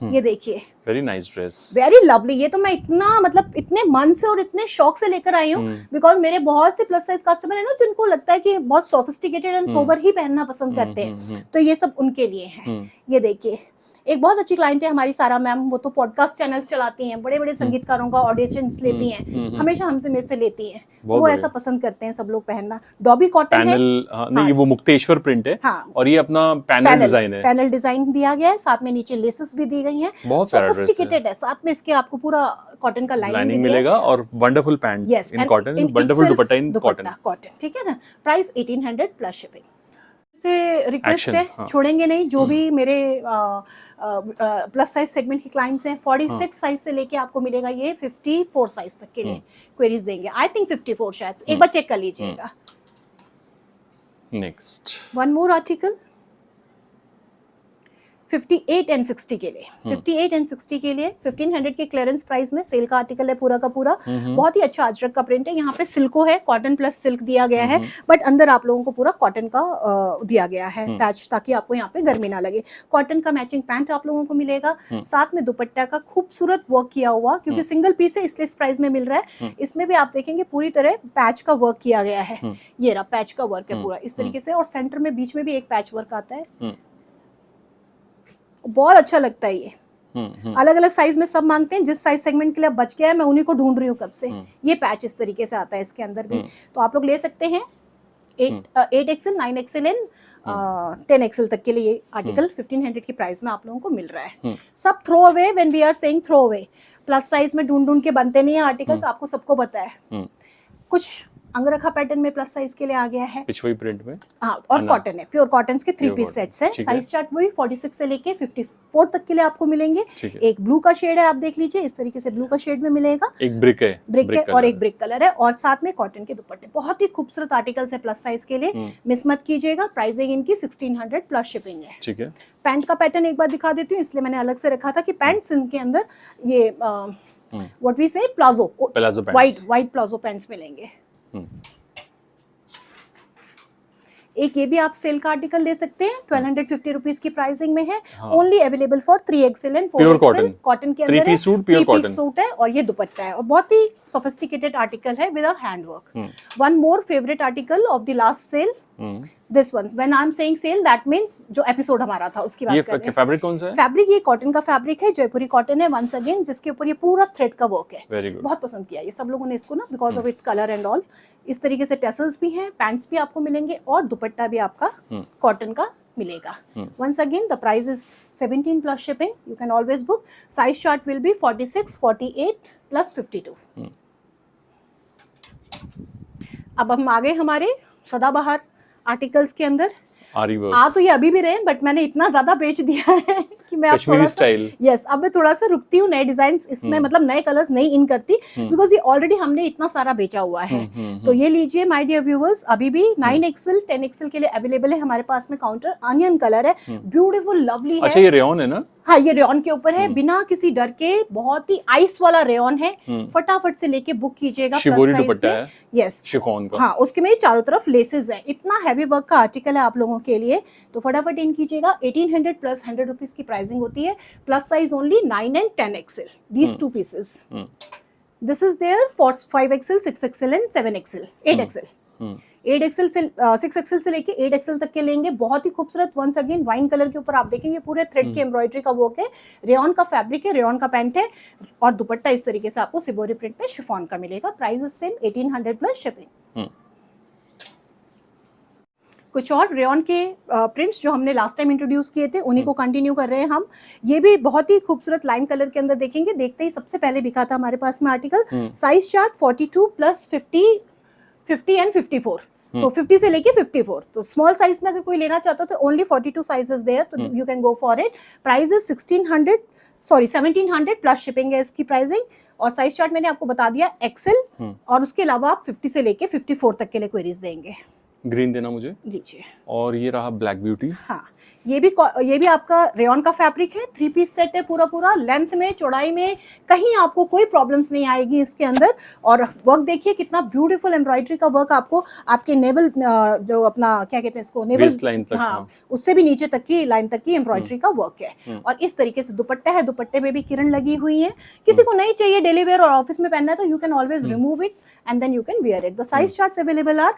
ये देखिए, very nice dress, very lovely. ये तो मैं इतना मतलब इतने मन से और इतने शौक से लेकर आई हूँ, बिकॉज मेरे बहुत से प्लस साइज कस्टमर है ना, जिनको लगता है कि बहुत सोफिस्टिकेटेड एंड सोबर ही पहनना पसंद करते हैं, तो ये सब उनके लिए है। ये देखिए, एक बहुत अच्छी क्लाइंट है हमारी सारा मैम, वो तो पॉडकास्ट चैनल्स चलाती हैं, बड़े बड़े संगीतकारों का ऑडिशंस लेती हैं, हमेशा हमसे मेरे से लेती हैं, तो वो ऐसा पसंद करते हैं सब लोग पहनना। डॉबी कॉटन है, नहीं वो मुक्तेश्वर प्रिंट है, और ये अपना पैनल डिजाइन है, पैनल डिजाइन दिया गया है, साथ में नीचे लेसेस भी दी गई हैं, बहुत प्यारा ड्रेस सोफिस्टिकेटेड है। साथ में इसके आपको पूरा कॉटन का लाइनिंग मिलेगा और wonderful pant in cotton, wonderful dupatta in cotton, ठीक है ना। Price 1800 plus shipping. से रिक्वेस्ट है, छोड़ेंगे नहीं, जो भी मेरे प्लस साइज सेगमेंट के क्लाइंट्स हैं, 46 साइज से लेके आपको मिलेगा ये 54 साइज तक के लिए क्वेरीज देंगे। आई थिंक 54 शायद, एक बार चेक कर लीजिएगा। Next one more article 58 and 60 के लिए, 58 एंड 60 के लिए 1500 के क्लियरेंस प्राइस में सेल का आर्टिकल है पूरा का पूरा। बहुत ही अच्छा अजरक का प्रिंट है, यहाँ पे सिल्को है, कॉटन प्लस सिल्क दिया गया है, बट अंदर आप लोगों को पूरा कॉटन का दिया गया है पैच, ताकि आपको यहाँ पे गर्मी ना लगे। कॉटन का मैचिंग पैंट आप लोगों को मिलेगा, साथ में दुपट्टा का खूबसूरत वर्क किया हुआ, क्योंकि सिंगल पीस है इसलिए इस प्राइस में मिल रहा है। इसमें भी आप देखेंगे पूरी तरह पैच का वर्क किया गया है, ये रहा पैच का वर्क है पूरा इस तरीके से, और सेंटर में बीच में भी एक पैच वर्क आता है। बहुत अच्छा लगता है ये। अलग अलग साइज में सब मांगते हैं, जिस साइज सेगमेंट के लिए बच गया है मैं उन्हीं को ढूंढ रही हूँ कब से। ये पैच इस तरीके से आता है इसके अंदर भी, तो आप लोग ले सकते हैं 8XL, 9XL एंड 10XL तक के लिए। ये आर्टिकल 1500 की प्राइस में आप लोगों को मिल रहा है। सब throw away, when we are saying throw away, plus size में ढूंढ ढूंढ के बनते नहीं है आर्टिकल्स, आपको सबको पता है। कुछ अंगरखा पैटर्न में प्लस साइज के लिए आ गया है, पिछवाई प्रिंट में, हाँ, और कॉटन है, प्योर कॉटन के 3 पीस सेट्स हैं। साइज चार्ट वही 46 से लेके 54 तक के लिए आपको मिलेंगे। एक ब्लू का शेड है, आप देख लीजिए इस तरीके से ब्लू का शेड में मिलेगा, एक ब्रिक है और एक ब्रिक कलर है, और साथ में कॉटन के दुपट्टे। बहुत ही खूबसूरत आर्टिकल्स है प्लस साइज के लिए, मिस मत कीजिएगा। प्राइसिंग इनकी 1600 प्लस शिपिंग है। ठीक है। पैंट का पैटर्न एक बार दिखा देती हूँ, इसलिए मैंने अलग से रखा था कि पैंट्स इनके अंदर ये व्हाट वी से प्लाजो वाइट प्लाजो पैंट्स मिलेंगे। एक ये भी आप सेल का आर्टिकल ले सकते हैं, 1250 रुपीज की प्राइसिंग में है। Only available for 3XL and 4XL, cotton के अंदर है, 3 पीस सूट है, और ये दुपट्टा है, और बहुत ही सोफिस्टिकेटेड आर्टिकल है with a hand work. One more favourite article of the last sale, this once. When I am saying sale, that means जो एपिसोड हमारा था उसकी बात कर रहे हैं। फैब्रिक कौन सा है? फैब्रिक ये कॉटन का फैब्रिक है, जयपुरी कॉटन है वंस अगेन, जिसके ऊपर ये पूरा थ्रेड का वर्क है। बहुत पसंद किया ये सब लोगों ने इसको ना, because of its colour and all. इस तरीके से टेसल्स भी हैं, पैंट्स भी आपको मिलेंगे, और दुपट्टा भी आपका कॉटन का मिलेगा। Once again the price is 17 plus shipping. You can always book. Size chart will be 46, 48 plus 52। अब हम आ गए हमारे सदाबहार आर्टिकल्स के अंदर। आ तो ये अभी भी रहे, बट मैंने इतना ज्यादा बेच दिया है कि मैं अब थोड़ा सा अब मैं थोड़ा सा रुकती हूँ नए डिजाइन्स इसमें, मतलब नए कलर्स नहीं इन करती, बिकॉज ये ऑलरेडी हमने इतना सारा बेचा हुआ है। तो ये लीजिए माय डियर व्यूअर्स, अभी भी 9XL 10XL के लिए अवेलेबल है हमारे पास में। काउंटर अनियन कलर है, ब्यूटीफुल लवली है। अच्छा, ये रेयॉन है ना? हाँ, ये रेयॉन के ऊपर है, बिना किसी डर के, बहुत ही आइस वाला रेयॉन है। फटाफट से लेके बुक कीजिएगा। शिबोरी दुपट्टा है, यस, शिफॉन का। हाँ, उसके में चारों तरफ लेसेस है। इतना हैवी वर्क का आर्टिकल है आप लोगों के लिए, तो फटाफट इन कीजिएगा। 1800 प्लस 100 रुपीज की प्राइसिंग होती है। Plus size only 9 and 10XL, these 2 pieces. This is there for 5XL, 6XL and 7XL, 8XL. 8XL से 6XL से लेके 8XL तक के लेंगे, बहुत ही खूबसूरत। वंस अगेन वाइन कलर के ऊपर आप देखेंगे पूरे थ्रेड की एम्ब्रॉयडरी का वर्क है, रेयॉन का फैब्रिक है, रेयॉन का पैंट है और दुपट्टा इस तरीके से आपको सिबोरी प्रिंट में शिफॉन का मिलेगा। Price is same 1800 plus shipping. कुछ और रेयॉन के प्रिंट्स जो हमने लास्ट टाइम इंट्रोड्यूस किए थे उन्हीं को कंटिन्यू कर रहे हैं हम। ये भी बहुत ही खूबसूरत लाइन कलर के अंदर देखेंगे, देखते ही सबसे पहले दिखा था हमारे पास में article. Size chart 42 plus 50 and 54, तो 50 से लेके 54, तो स्मॉल साइज में अगर कोई लेना चाहता है तो ओनली 42 साइजेस देयर, तो you can go for it. Price is 1700 plus shipping है इसकी प्राइसिंग। और साइज चार्ट मैंने आपको बता दिया एक्सेल, और उसके अलावा आप 50 से लेके 54 तक के लिए क्वेरीज देंगे। ग्रीन देना मुझे दीजिए। और ये रहा ब्लैक ब्यूटी। हाँ, ये भी आपका रेयॉन का फैब्रिक है, 3 पीस सेट है पूरा, लेंथ में चौड़ाई में कहीं आपको कोई प्रॉब्लम्स नहीं आएगी इसके अंदर। और वर्क देखिए कितना ब्यूटीफुल एम्ब्रॉयडरी का वर्क आपको आपके नेवल जो अपना क्या कहते हैं इसको, नेवल लाइन तक, हाँ, उससे भी नीचे तक की लाइन तक की एम्ब्रॉयडरी का वर्क है। और इस तरीके से दुपट्टा है, दुपट्टे में भी किरण लगी हुई है। किसी को नहीं चाहिए डेली वेयर और ऑफिस में पहनना है तो you can always remove it and then you can wear it. The size charts available are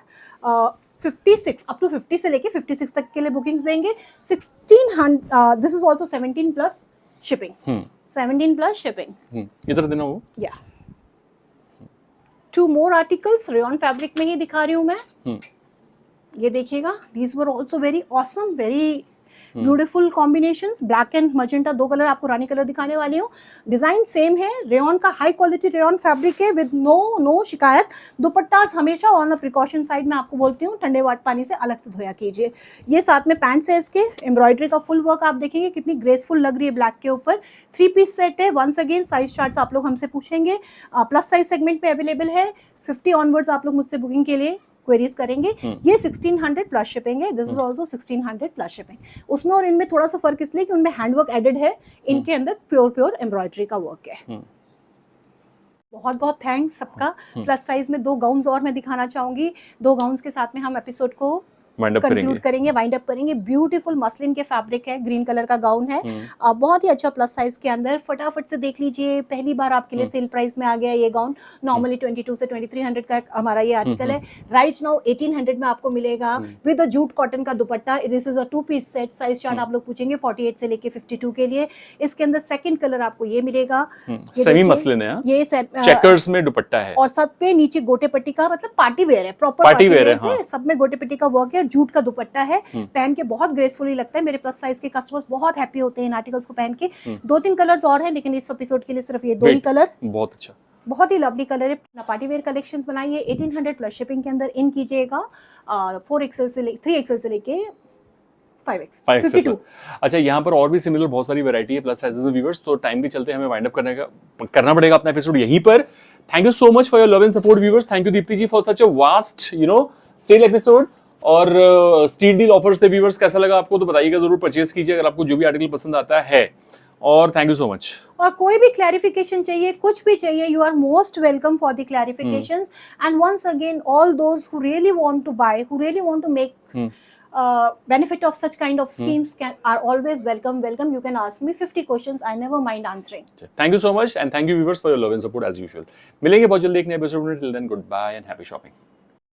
56 up to 50 से लेके 56 तक के लिए बुकिंग्स देंगे। 1600 this is also 17 plus shipping. 17 plus shipping. इधर देना वो। या 2 मोर आर्टिकल्स रेयॉन फैब्रिक में ही दिखा रही हूं मैं। ये देखिएगा, these were also very awesome, very beautiful combinations. Black and magenta, 2 colour आपको रानी कलर दिखाने वाली हूँ। डिजाइन सेम है, रेयॉन का हाई क्वालिटी रेयॉन फैब्रिक है विद नो शिकायत। दुपट्टास हमेशा ऑन द प्रिकॉशन साइड में आपको बोलती हूँ ठंडे वाट पानी से अलग से धोया कीजिए। ये साथ में पैंट्स है इसके, एम्ब्रॉयडरी का फुल वर्क आप देखेंगे कितनी ग्रेसफुल लग रही है ब्लैक के ऊपर। 3 पीस सेट है। वंस अगेन साइज चार्ट्स आप लोग हमसे पूछेंगे, प्लस साइज सेगमेंट में अवेलेबल है। 50 ऑनवर्ड्स आप लोग मुझसे बुकिंग के लिए क्वेरीज करेंगे। ये 1600 प्लस शिपिंग है। This is also 1600 plus shipping. उसमें और इनमें थोड़ा सा फर्क इसलिए कि उनमें हैंडवर्क एडेड है, इनके अंदर प्योर एम्ब्रॉयडरी का वर्क है। बहुत बहुत थैंक्स सबका। प्लस साइज में 2 गाउन्स और मैं दिखाना चाहूंगी। 2 गाउन्स के साथ में हम एपिसोड को कंक्लूड करेंगे, वाइंड अप करेंगे। ब्यूटीफुल मसलिन के फैब्रिक है, ग्रीन कलर का गाउन है, बहुत ही अच्छा प्लस साइज के अंदर। फटाफट से देख लीजिए, पहली बार आपके लिए सेल प्राइस में आ गया ये गाउन। नॉर्मली 22 से 2300 का हमारा ये आर्टिकल है, राइट नाउ 1800 में आपको मिलेगा विद जूट कॉटन का dupatta. This is a 2 piece set. Size chart आप लोग पूछेंगे 48 से लेके 52 के लिए। इसके अंदर सेकंड कलर आपको ये मिलेगा, सेमी मसलिन है, ये चेकर्स में दुपट्टा है और सब पे नीचे गोटे पट्टी का, मतलब पार्टी वेयर है, प्रॉपर पार्टी वेयर है। सब में गोटे पट्टी का वर्क है, जूट का दुपट्टा है। पहन के बहुत ग्रेसफुली लगता है। मेरे प्लस साइज के कस्टमर्स बहुत हैप्पी होते हैं इन आर्टिकल्स को पहन के। 2-3 कलर्स और हैं, लेकिन इस एपिसोड के लिए सिर्फ ये 2 ही कलर। बहुत अच्छा, बहुत ही लवली कलर है। पार्टी वेयर कलेक्शंस बनाइए, 1800 प्लस शिपिंग के अंदर इन कीजिएगा। 4XL से 3XL से लेके 5X 52। अच्छा, यहाँ पर और भी सिमिलर बहुत सारी वैरायटी है प्लस साइजेस में व्यूअर्स, तो टाइम के चलते हमें वाइंड अप करना पड़ेगा अपना एपिसोड यहीं पर। Thank you so much for your love and support viewers. Thank you Deepti ji for such a vast sale episode और स्टील डील ऑफर्स थे व्यूअर्स। कैसा लगा आपको तो बताइएगा, जरूर परचेज कीजिए अगर आपको जो भी आर्टिकल पसंद आता है। और थैंक यू सो मच। और कोई भी क्लैरिफिकेशन चाहिए, कुछ भी चाहिए, you are most welcome for the clarifications. And once again all those who really want to buy, who really want to make benefit of such kind of schemes are always welcome. You can ask me 50 questions, I never mind answering. Thank you so much and thank you viewers for your love and support as usual. मिलेंगे बहुत जल्दी एक नए episode में। Till then, goodbye and happy shopping.